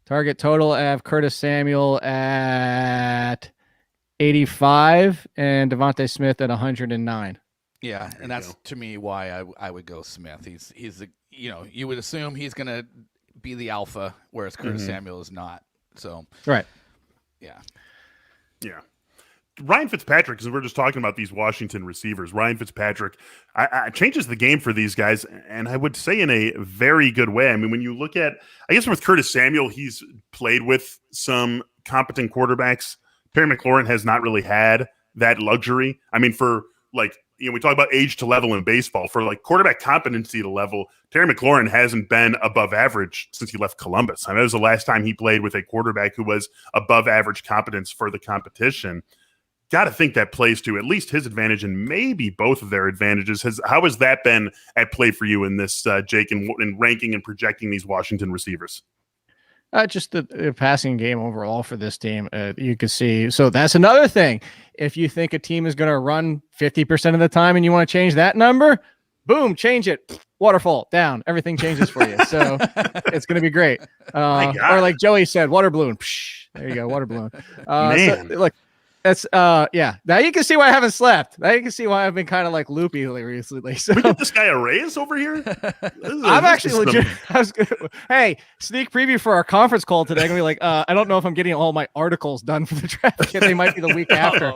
Speaker 2: Target total. I have Curtis Samuel at 85 and Devontae Smith at 109.
Speaker 3: Yeah, and that's to me why I would go Smith. He's the, you would assume he's going to be the alpha, whereas Curtis Samuel is not. So
Speaker 2: right.
Speaker 3: Yeah.
Speaker 1: Ryan Fitzpatrick, because we're just talking about these Washington receivers, Ryan Fitzpatrick changes the game for these guys, and I would say in a very good way. I mean, when you look at, I guess with Curtis Samuel, he's played with some competent quarterbacks. Terry McLaurin has not really had that luxury. I mean, for we talk about age to level in baseball. For like quarterback competency to level, Terry McLaurin hasn't been above average since he left Columbus. I mean, that was the last time he played with a quarterback who was above average competence for the competition. Got to think that plays to at least his advantage and maybe both of their advantages. How has that been at play for you in this, Jake, in ranking and projecting these Washington receivers?
Speaker 2: Just the passing game overall for this team, you could see. So that's another thing. If you think a team is going to run 50% of the time and you want to change that number, boom, change it. Waterfall down. Everything changes for you. So it's going to be great. Or like Joey said, water balloon. Psh, there you go, water balloon.
Speaker 1: Man.
Speaker 2: So, look, that's yeah. Now you can see why I haven't slept. Now you can see why I've been kind of like loopy recently. So
Speaker 1: we get this guy a raise over here.
Speaker 2: I'm actually legit. Hey, sneak preview for our conference call today. I'm gonna be like, I don't know if I'm getting all my articles done for the draft. They might be the week after.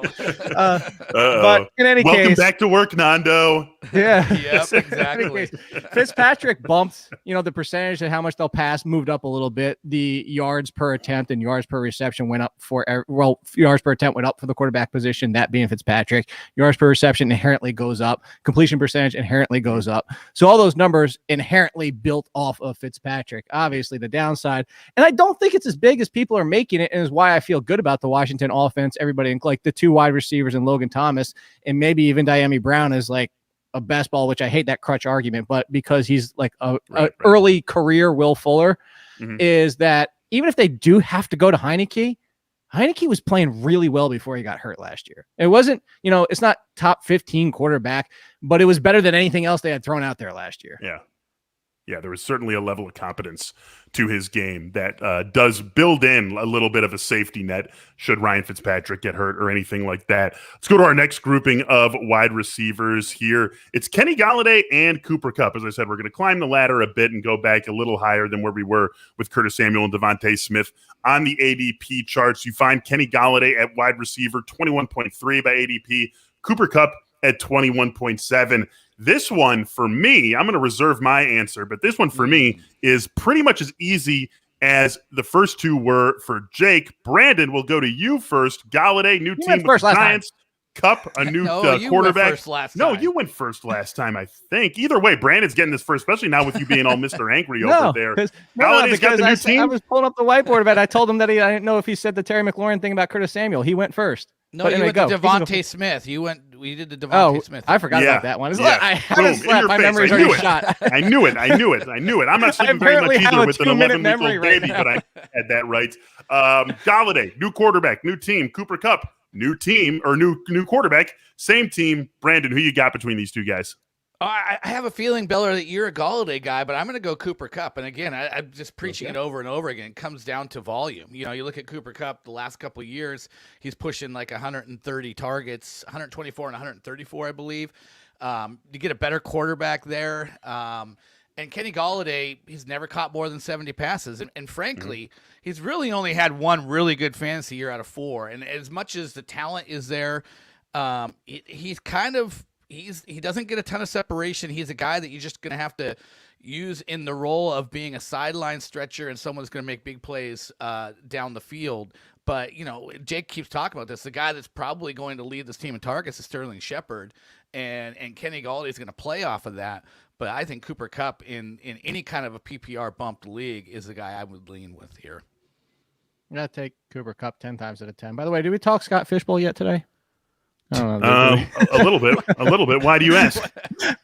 Speaker 2: But in any case,
Speaker 1: welcome back to work, Nando.
Speaker 2: Yeah.
Speaker 3: Yep, exactly.
Speaker 2: Fitzpatrick bumped, the percentage and how much they'll pass moved up a little bit. The yards per attempt and yards per reception went up yards per attempt went up for the quarterback position, that being Fitzpatrick. Yards per reception inherently goes up. Completion percentage inherently goes up. So all those numbers inherently built off of Fitzpatrick. Obviously, the downside, and I don't think it's as big as people are making it, and is why I feel good about the Washington offense. Everybody, like the two wide receivers and Logan Thomas, and maybe even Diami Brown is like a best ball, which I hate that crutch argument, but because he's like a early career Will Fuller, is that even if they do have to go to Heineke was playing really well before he got hurt last year. It wasn't, it's not top 15 quarterback, but it was better than anything else they had thrown out there last year.
Speaker 1: Yeah. Yeah, there was certainly a level of competence to his game that does build in a little bit of a safety net should Ryan Fitzpatrick get hurt or anything like that. Let's go to our next grouping of wide receivers here. It's Kenny Golladay and Cooper Kupp. As I said, we're going to climb the ladder a bit and go back a little higher than where we were with Curtis Samuel and Devontae Smith. On the ADP charts, you find Kenny Golladay at wide receiver, 21.3 by ADP. Cooper Kupp at 21.7. This one for me, I'm going to reserve my answer, but this one for me is pretty much as easy as the first two were for Jake. Brandon, we'll go to you first. Golladay, new team with the Giants. Kupp, a new quarterback. You went first last time, I think. Either way, Brandon's getting this first, especially now with you being all Mr. Angry over there. Galladay's got the new team.
Speaker 2: I was pulling up the whiteboard about it. I told him that I didn't know if he said the Terry McLaurin thing about Curtis Samuel. He went first.
Speaker 3: No, you went to Devontae Smith. We did the Devontae Smith.
Speaker 2: I forgot about that one. I haven't slept. My memory's already shot.
Speaker 1: I knew it. I'm not sleeping very much either with an 11-week-old baby, but I had that right. Golladay, new quarterback, new team. Cooper Kupp, new team or new quarterback, same team. Brandon, who you got between these two guys?
Speaker 3: I have a feeling, Beller, that you're a Golladay guy, but I'm going to go Cooper Kupp. And again, I'm just preaching it over and over again. It comes down to volume. You look at Cooper Kupp the last couple of years, he's pushing like 130 targets, 124 and 134, I believe. You get a better quarterback there. And Kenny Golladay, he's never caught more than 70 passes. And frankly, he's really only had one really good fantasy year out of 4. And as much as the talent is there, he's kind of... He doesn't get a ton of separation. He's a guy that you're just going to have to use in the role of being a sideline stretcher and someone's going to make big plays down the field. But, Jake keeps talking about this. The guy that's probably going to lead this team in targets is Sterling Shepard, and Kenny Golladay is going to play off of that. But I think Cooper Kupp in any kind of a PPR bumped league is the guy I would lean with here.
Speaker 2: I'm going to take Cooper Kupp 10 times out of 10. By the way, did we talk Scott Fishbowl yet today?
Speaker 1: A little bit. Why do you ask?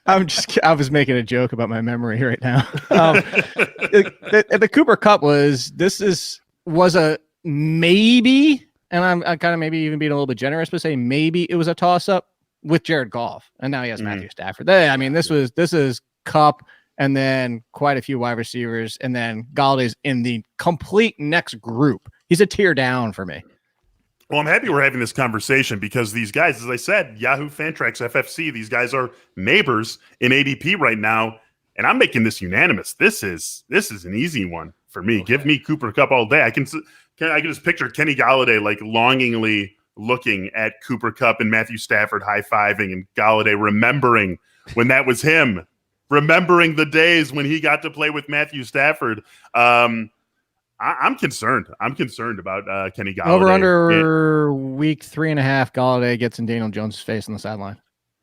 Speaker 2: I was making a joke about my memory right now. The Cooper Kupp was a maybe, and I'm kind of maybe even being a little bit generous, but say maybe it was a toss up with Jared Goff, and now he has Matthew Stafford. I mean, this is Kupp, and then quite a few wide receivers, and then Galladay's in the complete next group. He's a tier down for me.
Speaker 1: Well, I'm happy we're having this conversation because these guys, as I said, Yahoo Fantrax, FFC, these guys are neighbors in ADP right now, and I'm making this unanimous. This is an easy one for me. Okay. Give me Cooper Kupp all day. I can just picture Kenny Golladay like longingly looking at Cooper Kupp and Matthew Stafford high-fiving, and Golladay remembering when that was him, remembering the days when he got to play with Matthew Stafford. I'm concerned. I'm concerned about Kenny Golladay.
Speaker 2: Over under week 3.5, Golladay gets in Daniel Jones' face on the sideline.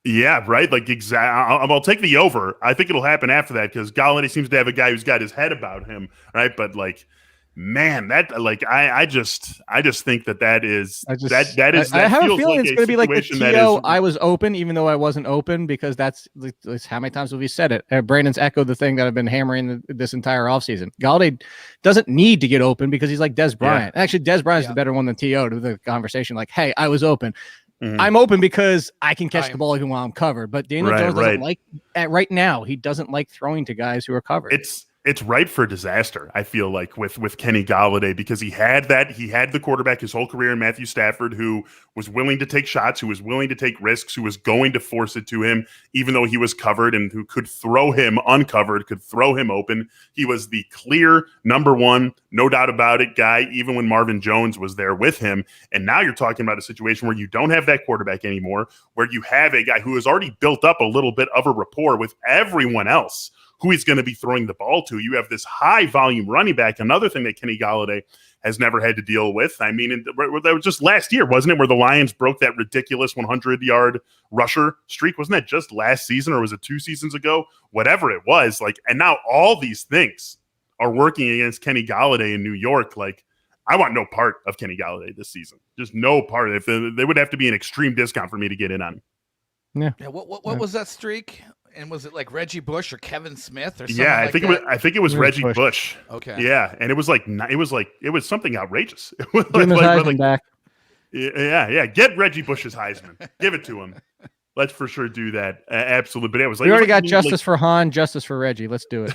Speaker 1: Yeah, right. Like I'll take the over. I think it'll happen after that because Golladay seems to have a guy who's got his head about him, right? But like, man, that like I just think that is
Speaker 2: I just
Speaker 1: that is
Speaker 2: I
Speaker 1: that
Speaker 2: have a
Speaker 1: feels
Speaker 2: feeling
Speaker 1: like
Speaker 2: it's going to be like the
Speaker 1: situation that
Speaker 2: TO.
Speaker 1: is
Speaker 2: I was open, even though I wasn't open, because that's how many times have we said it? Brandon's echoed the thing that I've been hammering this entire offseason. Galladay doesn't need to get open because he's like Des Bryant. Actually, Des Bryant's the better one than TO to the conversation. Like, hey, I was open.
Speaker 1: Mhm.
Speaker 2: I'm open because I can catch the ball even while I'm covered. But Daniel Jones doesn't like right now. He doesn't like throwing to guys who are covered.
Speaker 1: It's ripe for disaster, I feel like, with Kenny Galladay, because he had the quarterback his whole career in Matthew Stafford, who was willing to take shots, who was willing to take risks, who was going to force it to him, even though he was covered, and who could throw him uncovered, could throw him open. He was the clear number one, no doubt about it, guy, even when Marvin Jones was there with him. And now you're talking about a situation where you don't have that quarterback anymore, where you have a guy who has already built up a little bit of a rapport with everyone else who he's going to be throwing the ball to. You have this high volume running back, another thing that Kenny Galladay has never had to deal with. I mean, that was just last year, wasn't it, where the Lions broke that ridiculous 100-yard rusher streak? Wasn't that just last season, or was it 2 seasons ago? Whatever it was, like, and now all these things are working against Kenny Galladay in New York. Like, I want no part of Kenny Galladay this season. Just no part. If they would have to be an extreme discount for me to get in on.
Speaker 3: Yeah. What was that streak? And was it like Reggie Bush or Kevin Smith or something?
Speaker 1: Yeah,
Speaker 3: I
Speaker 1: think it was Reggie Bush.
Speaker 3: Okay.
Speaker 1: Yeah, and it was something outrageous. It was
Speaker 2: Give him his Heisman back.
Speaker 1: Yeah. Get Reggie Bush's Heisman. Give it to him. Let's for sure do that. Absolutely. But it was like
Speaker 2: we already got justice for Han, justice for Reggie. Let's do
Speaker 1: it.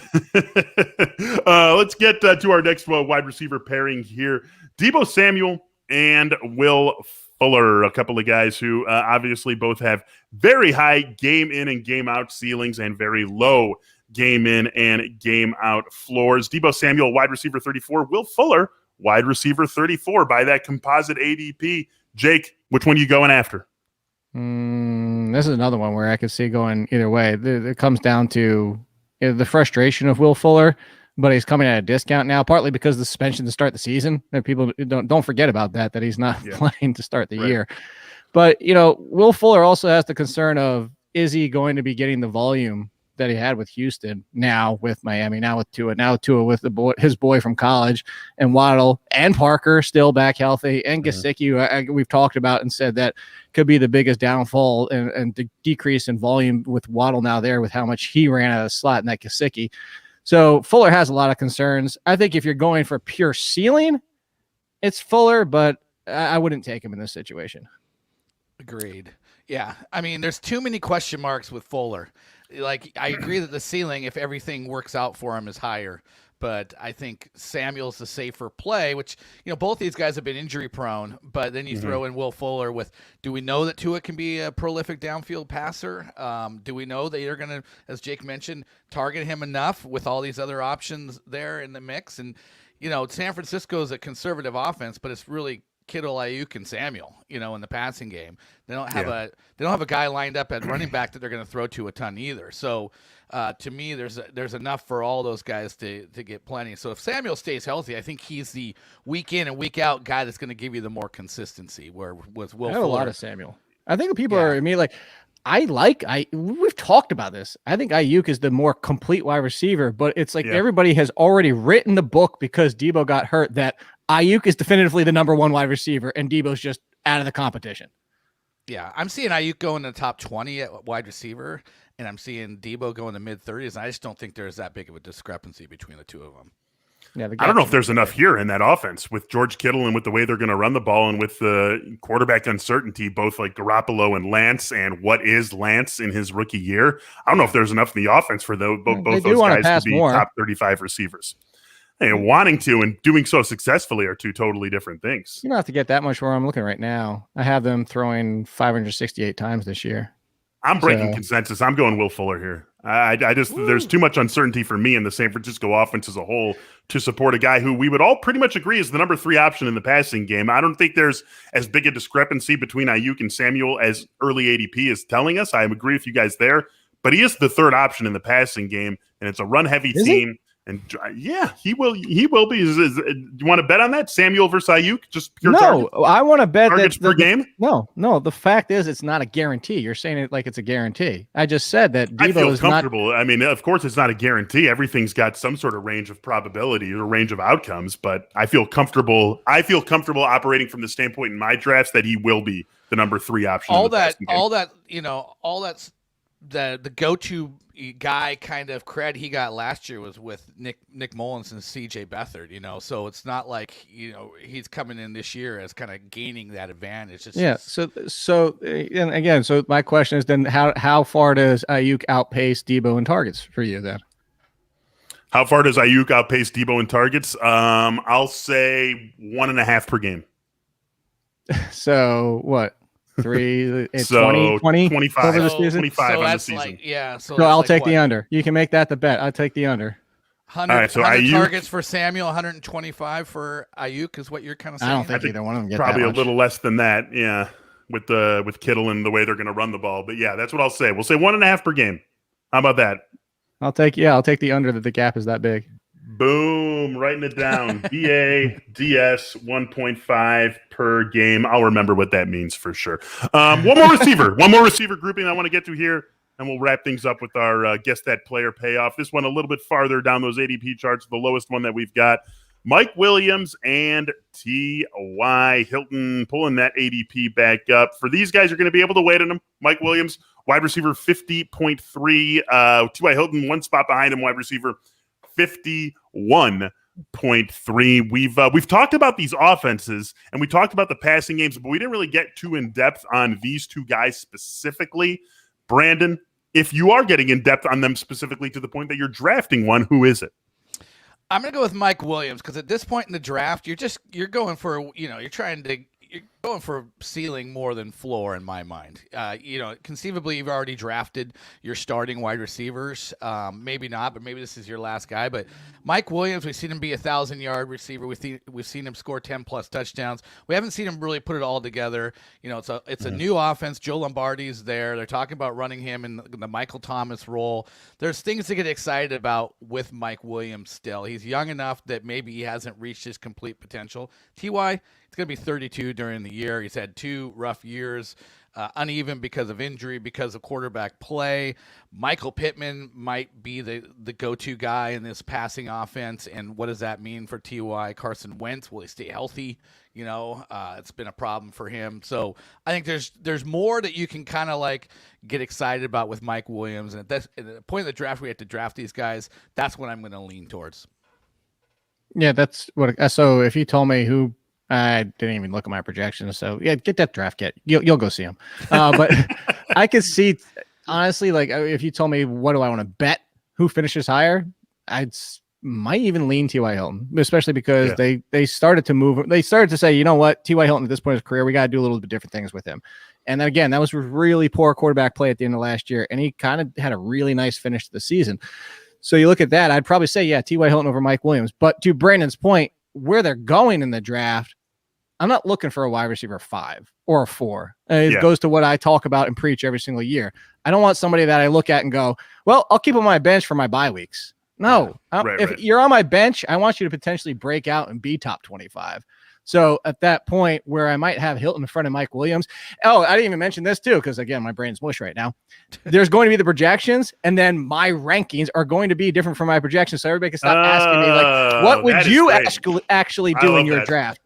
Speaker 1: Let's get to our next wide receiver pairing here. Deebo Samuel and Will Fuller, a couple of guys who obviously both have very high game in and game out ceilings and very low game in and game out floors. Deebo Samuel, wide receiver 34. Will Fuller, wide receiver 34 by that composite ADP. Jake, which one are you going after?
Speaker 2: This is another one where I could see going either way. It comes down to the frustration of Will Fuller, but he's coming at a discount now, partly because of the suspension to start the season. And people don't forget about that he's not playing to start the year. But, Will Fuller also has the concern of, is he going to be getting the volume that he had with Houston, now with Miami, now with Tua with his boy from college, and Waddle and Parker still back healthy, and Gesicki, we've talked about and said that could be the biggest downfall and the decrease in volume with Waddle now there with how much he ran out of the slot in that Gesicki. So Fuller has a lot of concerns. I think if you're going for pure ceiling, it's Fuller, but I wouldn't take him in this situation.
Speaker 3: Agreed. Yeah. I mean, there's too many question marks with Fuller. Like, I agree that the ceiling, if everything works out for him, is higher. But I think Samuel's the safer play, which, both these guys have been injury prone. But then you throw in Will Fuller with, do we know that Tua can be a prolific downfield passer? Do we know that you're going to, as Jake mentioned, target him enough with all these other options there in the mix? And, San Francisco is a conservative offense, but it's really Kittle, Ayuk, and Samuel, in the passing game. They don't have a guy lined up at running back that they're going to throw to a ton either. So to me, there's enough for all those guys to get plenty. So if Samuel stays healthy, I think he's the week in and week out guy that's going to give you the more consistency. Where with Will
Speaker 2: I have
Speaker 3: Fuller,
Speaker 2: a lot of Samuel. I think people are like. We've talked about this. I think Ayuk is the more complete wide receiver, but it's like everybody has already written the book because Deebo got hurt that Ayuk is definitively the number one wide receiver and Deebo's just out of the competition.
Speaker 3: Yeah, I'm seeing Ayuk go in the top 20 at wide receiver, and I'm seeing Deebo go in the mid-30s. I just don't think there's that big of a discrepancy between the two of them.
Speaker 2: Yeah,
Speaker 1: I don't know if there's enough here in that offense with George Kittle and with the way they're going to run the ball and with the quarterback uncertainty, both like Garoppolo and Lance, and what is Lance in his rookie year. I don't know if there's enough in the offense for both those guys to be top 35 receivers. Hey, wanting to and doing so successfully are two totally different things.
Speaker 2: You don't have to get that much where I'm looking right now. I have them throwing 568 times this year.
Speaker 1: I'm breaking consensus. I'm going Will Fuller here. I just there's too much uncertainty for me in the San Francisco offense as a whole to support a guy who we would all pretty much agree is the number 3 option in the passing game. I don't think there's as big a discrepancy between Ayuk and Samuel as early ADP is telling us. I agree with you guys there, but he is the 3rd option in the passing game, and it's a run-heavy team. And yeah, he will be. Do you want to bet on that? Samuel versus Ayuk? Just pure
Speaker 2: No, I want to bet
Speaker 1: targets per game?
Speaker 2: No. The fact is, it's not a guarantee. You're saying it like it's a guarantee. I just said that
Speaker 1: I
Speaker 2: Debo
Speaker 1: feel
Speaker 2: is
Speaker 1: comfortable. I mean, of course, it's not a guarantee. Everything's got some sort of range of probability or range of outcomes, but I feel comfortable. Operating from the standpoint in my drafts that he will be the number 3 option.
Speaker 3: All that's the go-to guy kind of cred he got last year was with Nick Mullins and CJ Beathard, so it's not like, he's coming in this year as kind of gaining that advantage.
Speaker 2: So and again, so my question is then how far does Ayuk outpace Debo in targets for you then?
Speaker 1: How far does Ayuk outpace Debo in targets? I'll say 1.5 per game.
Speaker 2: So what? 3,
Speaker 1: so
Speaker 2: 20,
Speaker 1: 25
Speaker 2: over the season?
Speaker 1: 25 on the
Speaker 3: that's
Speaker 1: season.
Speaker 2: So I'll take the under. You can make that the bet. I'll take the under.
Speaker 3: 100,
Speaker 1: all right, so
Speaker 3: 100
Speaker 1: Ayuk,
Speaker 3: targets for Samuel, 125 for Ayuk is what you're kind of saying.
Speaker 2: I don't think either one of them get
Speaker 1: probably
Speaker 2: that
Speaker 1: a
Speaker 2: much.
Speaker 1: little less than that. Yeah, with Kittle and the way they're going to run the ball. But yeah, that's what I'll say. We'll say 1.5 per game. How about that?
Speaker 2: I'll take the under that the gap is that big.
Speaker 1: Boom, writing it down. BADS 1.5 per game. I'll remember what that means for sure. One more receiver grouping I want to get to here, and we'll wrap things up with our Guess That Player payoff. This one a little bit farther down those ADP charts, the lowest one that we've got. Mike Williams and T.Y. Hilton pulling that ADP back up. For these guys, you're going to be able to wait on them. Mike Williams, wide receiver 50.3. T.Y. Hilton, one spot behind him, wide receiver 51.3. We've talked about these offenses and we talked about the passing games, but we didn't really get too in depth on these two guys specifically. Brandon, if you are getting in depth on them specifically to the point that you're drafting one, who is it?
Speaker 3: I'm going to go with Mike Williams because at this point in the draft, you're going for, you're going for ceiling more than floor in my mind. Conceivably, you've already drafted your starting wide receivers. Maybe not, but maybe this is your last guy. But Mike Williams, we've seen him be a 1,000-yard receiver. We've seen him score 10+ touchdowns. We haven't seen him really put it all together. It's a new offense. Joe Lombardi's there. They're talking about running him in the Michael Thomas role. There's things to get excited about with Mike Williams still. He's young enough that maybe he hasn't reached his complete potential. T.Y., it's going to be 32 during the year. He's had 2 rough years, uneven because of injury, because of quarterback play. Michael Pittman might be the go-to guy in this passing offense. And what does that mean for T.Y.? Carson Wentz, will he stay healthy? It's been a problem for him. So I think there's more that you can kind of like get excited about with Mike Williams. And at the point of the draft, we have to draft these guys. That's what I'm going to lean towards.
Speaker 2: Yeah, that's what. So if you told me who, I didn't even look at my projections. So yeah, get that draft kit. You'll go see him. But I could see, honestly, like if you told me what do I want to bet who finishes higher, might even lean T.Y. Hilton, especially because they started to move. They started to say, you know what, T.Y. Hilton at this point in his career, we got to do a little bit different things with him. And then again, that was really poor quarterback play at the end of last year, and he kind of had a really nice finish to the season. So you look at that, I'd probably say, yeah, T.Y. Hilton over Mike Williams. But to Brandon's point, where they're going in the draft, I'm not looking for a wide receiver 5 or a 4. It goes to what I talk about and preach every single year. I don't want somebody that I look at and go, well, I'll keep on my bench for my bye weeks. No, if you're on my bench, I want you to potentially break out and be top 25. So at that point where I might have Hilton in front of Mike Williams. Oh, I didn't even mention this too, because again, my brain's mush right now. There's going to be the projections, and then my rankings are going to be different from my projections. So everybody can stop asking me, like, what would you actually do in your draft?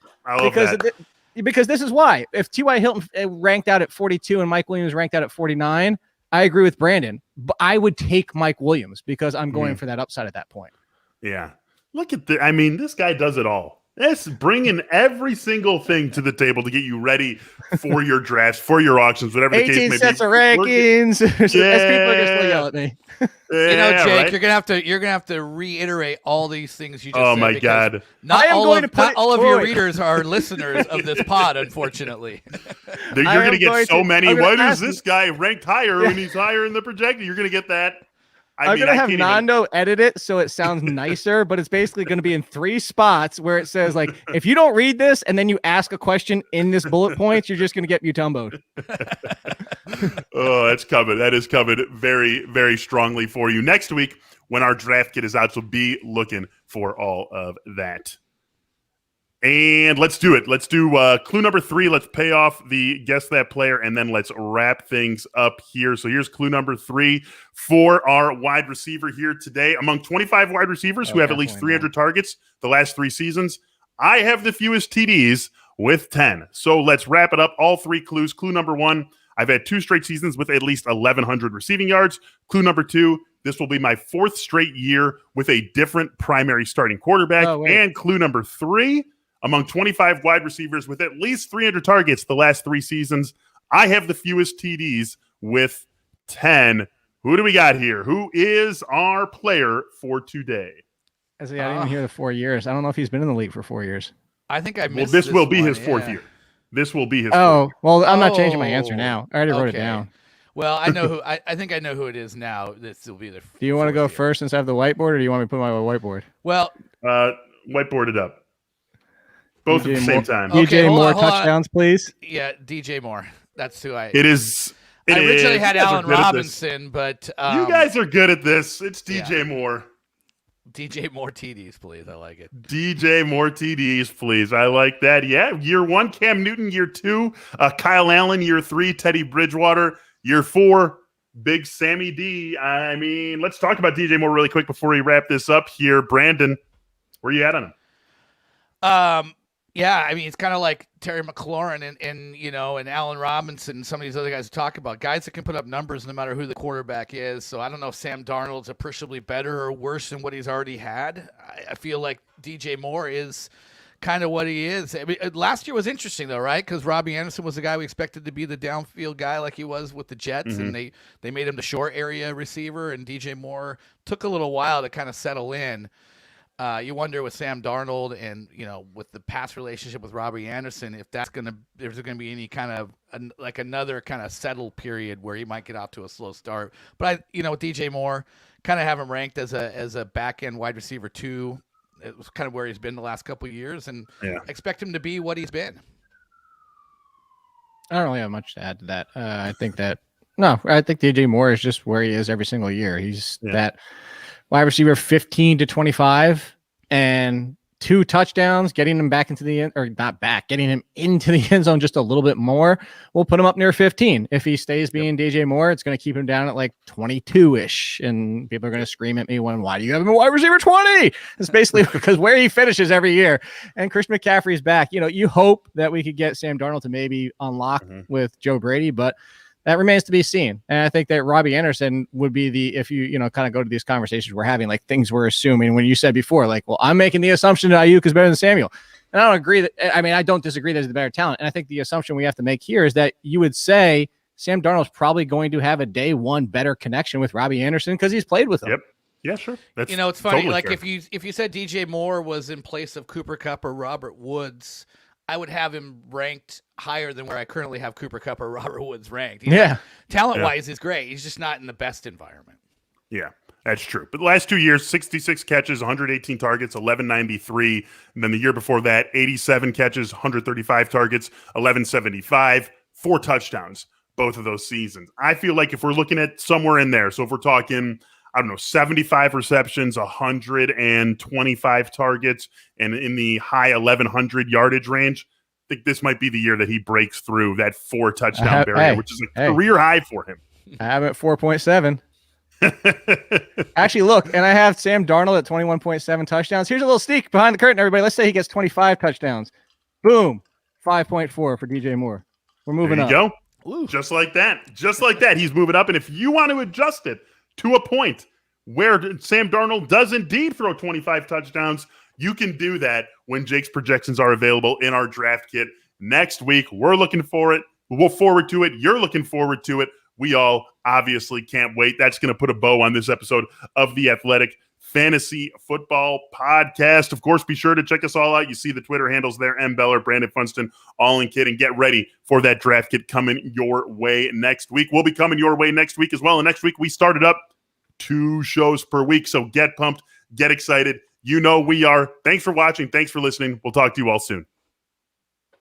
Speaker 2: Because this is why. If T.Y. Hilton ranked out at 42 and Mike Williams ranked out at 49, I agree with Brandon. But I would take Mike Williams because I'm going for that upside at that point.
Speaker 1: Yeah. Look at this guy does it all. It's bringing every single thing to the table to get you ready for your drafts, for your auctions, whatever the case may be.
Speaker 2: 18 sets of rankings. As people are going to yell at me.
Speaker 3: Jake, you're gonna have to reiterate all these things you just said.
Speaker 1: Oh my God!
Speaker 3: Not all of your readers are listeners of this pod, unfortunately.
Speaker 1: You're gonna get so many. Why does this guy ranked higher when he's higher in the projected? You're gonna get that.
Speaker 2: I'm going to have Nando edit it so it sounds nicer, but it's basically going to be in 3 spots where it says, like, if you don't read this and then you ask a question in this bullet points, you're just going to get mutomboed.
Speaker 1: Oh, that's coming. That is coming very, very strongly for you. Next week, when our draft kit is out. So be looking for all of that. And let's do it. Let's do clue number 3. Let's pay off the Guess That Player, and then let's wrap things up here. So here's clue number 3 for our wide receiver here today. Among 25 wide receivers who have at least 300 targets the last 3 seasons, I have the fewest TDs with 10. So let's wrap it up. All 3 clues. Clue number 1, I've had 2 straight seasons with at least 1,100 receiving yards. Clue number 2, this will be my 4th straight year with a different primary starting quarterback. And clue number 3, among 25 wide receivers with at least 300 targets the last 3 seasons, I have the fewest TDs with 10. Who do we got here? Who is our player for today?
Speaker 2: I didn't hear the 4 years. I don't know if he's been in the league for 4 years.
Speaker 3: I think I missed
Speaker 1: this will be his 4th year. This will be his.
Speaker 2: Oh, well, I'm not changing my answer now. I already wrote it down.
Speaker 3: Well, I know who. I think I know who it is now. This will be the.
Speaker 2: Do you want to go first since I have the whiteboard, or do you want me to put my whiteboard?
Speaker 3: Well,
Speaker 1: whiteboard it up. Both at the same time.
Speaker 2: DJ Moore touchdowns, please.
Speaker 3: Yeah, DJ Moore. That's who I.
Speaker 1: It is.
Speaker 3: I originally had Allen Robinson, but
Speaker 1: you guys are good at this. It's DJ Moore.
Speaker 3: DJ Moore TDs, please. I like it.
Speaker 1: DJ Moore TDs, please. I like that. Yeah, year 1, Cam Newton. Year 2, Kyle Allen. Year 3, Teddy Bridgewater. Year 4, Big Sammy D. I mean, let's talk about DJ Moore really quick before we wrap this up here. Brandon, where you at on him?
Speaker 3: Yeah, I mean, it's kind of like Terry McLaurin and Allen Robinson and some of these other guys talk about guys that can put up numbers no matter who the quarterback is. So I don't know if Sam Darnold's appreciably better or worse than what he's already had. I feel like DJ Moore is kind of what he is. I mean, last year was interesting though, right? Because Robbie Anderson was the guy we expected to be the downfield guy like he was with the Jets, and they made him the short area receiver, and DJ Moore took a little while to kind of settle in. You wonder with Sam Darnold and, with the past relationship with Robbie Anderson, if there's going to be any kind of another kind of settled period where he might get out to a slow start. But with DJ Moore, kind of have him ranked as a back end wide receiver 2. It was kind of where he's been the last couple of years, and expect him to be what he's been.
Speaker 2: I don't really have much to add to that. I think DJ Moore is just where he is every single year. He's that wide receiver 15 to 25 and 2 touchdowns, getting him back into the end, or not back, getting him into the end zone just a little bit more. We'll put him up near 15. If he stays being DJ Moore, it's going to keep him down at like 22-ish. And people are going to scream at me why do you have him a wide receiver 20? It's basically because where he finishes every year. And Christian McCaffrey's back. You hope that we could get Sam Darnold to maybe unlock with Joe Brady, but that remains to be seen. And I think that Robbie Anderson would be if you kind of go to these conversations we're having, like things we're assuming when you said before, like, well, I'm making the assumption that Ayuk is better than Samuel. And I don't agree I don't disagree that he's the better talent. And I think the assumption we have to make here is that you would say Sam Darnold's probably going to have a day 1 better connection with Robbie Anderson because he's played with him.
Speaker 1: Yep. Yeah, sure. That's
Speaker 3: it's funny.
Speaker 1: Totally
Speaker 3: like
Speaker 1: fair.
Speaker 3: if you said DJ Moore was in place of Cooper Kupp or Robert Woods, I would have him ranked higher than where I currently have Cooper Kupp or Robert Woods ranked. Talent-wise, he's great. He's just not in the best environment.
Speaker 1: Yeah, that's true. But the last 2 years, 66 catches, 118 targets, 1193. And then the year before that, 87 catches, 135 targets, 1175, 4 touchdowns, both of those seasons. I feel like if we're looking at somewhere in there, so if we're talking, 75 receptions, 125 targets, and in the high 1,100 yardage range, I think this might be the year that he breaks through that 4 touchdown barrier, which is a career high for him.
Speaker 2: I have it at 4.7. Actually, look, and I have Sam Darnold at 21.7 touchdowns. Here's a little sneak behind the curtain, everybody. Let's say he gets 25 touchdowns. Boom. 5.4 for DJ Moore. We're moving up.
Speaker 1: There you go. Ooh. Just like that. Just like that. He's moving up. And if you want to adjust it to a point where Sam Darnold does indeed throw 25 touchdowns, you can do that when Jake's projections are available in our draft kit next week. We're looking for it. We'll forward to it. You're looking forward to it. We all obviously can't wait. That's going to put a bow on this episode of the Athletic Fantasy Football Podcast. Of course, be sure to check us all out. You see the Twitter handles there, M. Beller, Brandon Funston, all in kit, and get ready for that draft kit coming your way next week. We'll be coming your way next week as well. And next week, we started up 2 shows per week. So get pumped, get excited. We are. Thanks for watching. Thanks for listening. We'll talk to you all soon.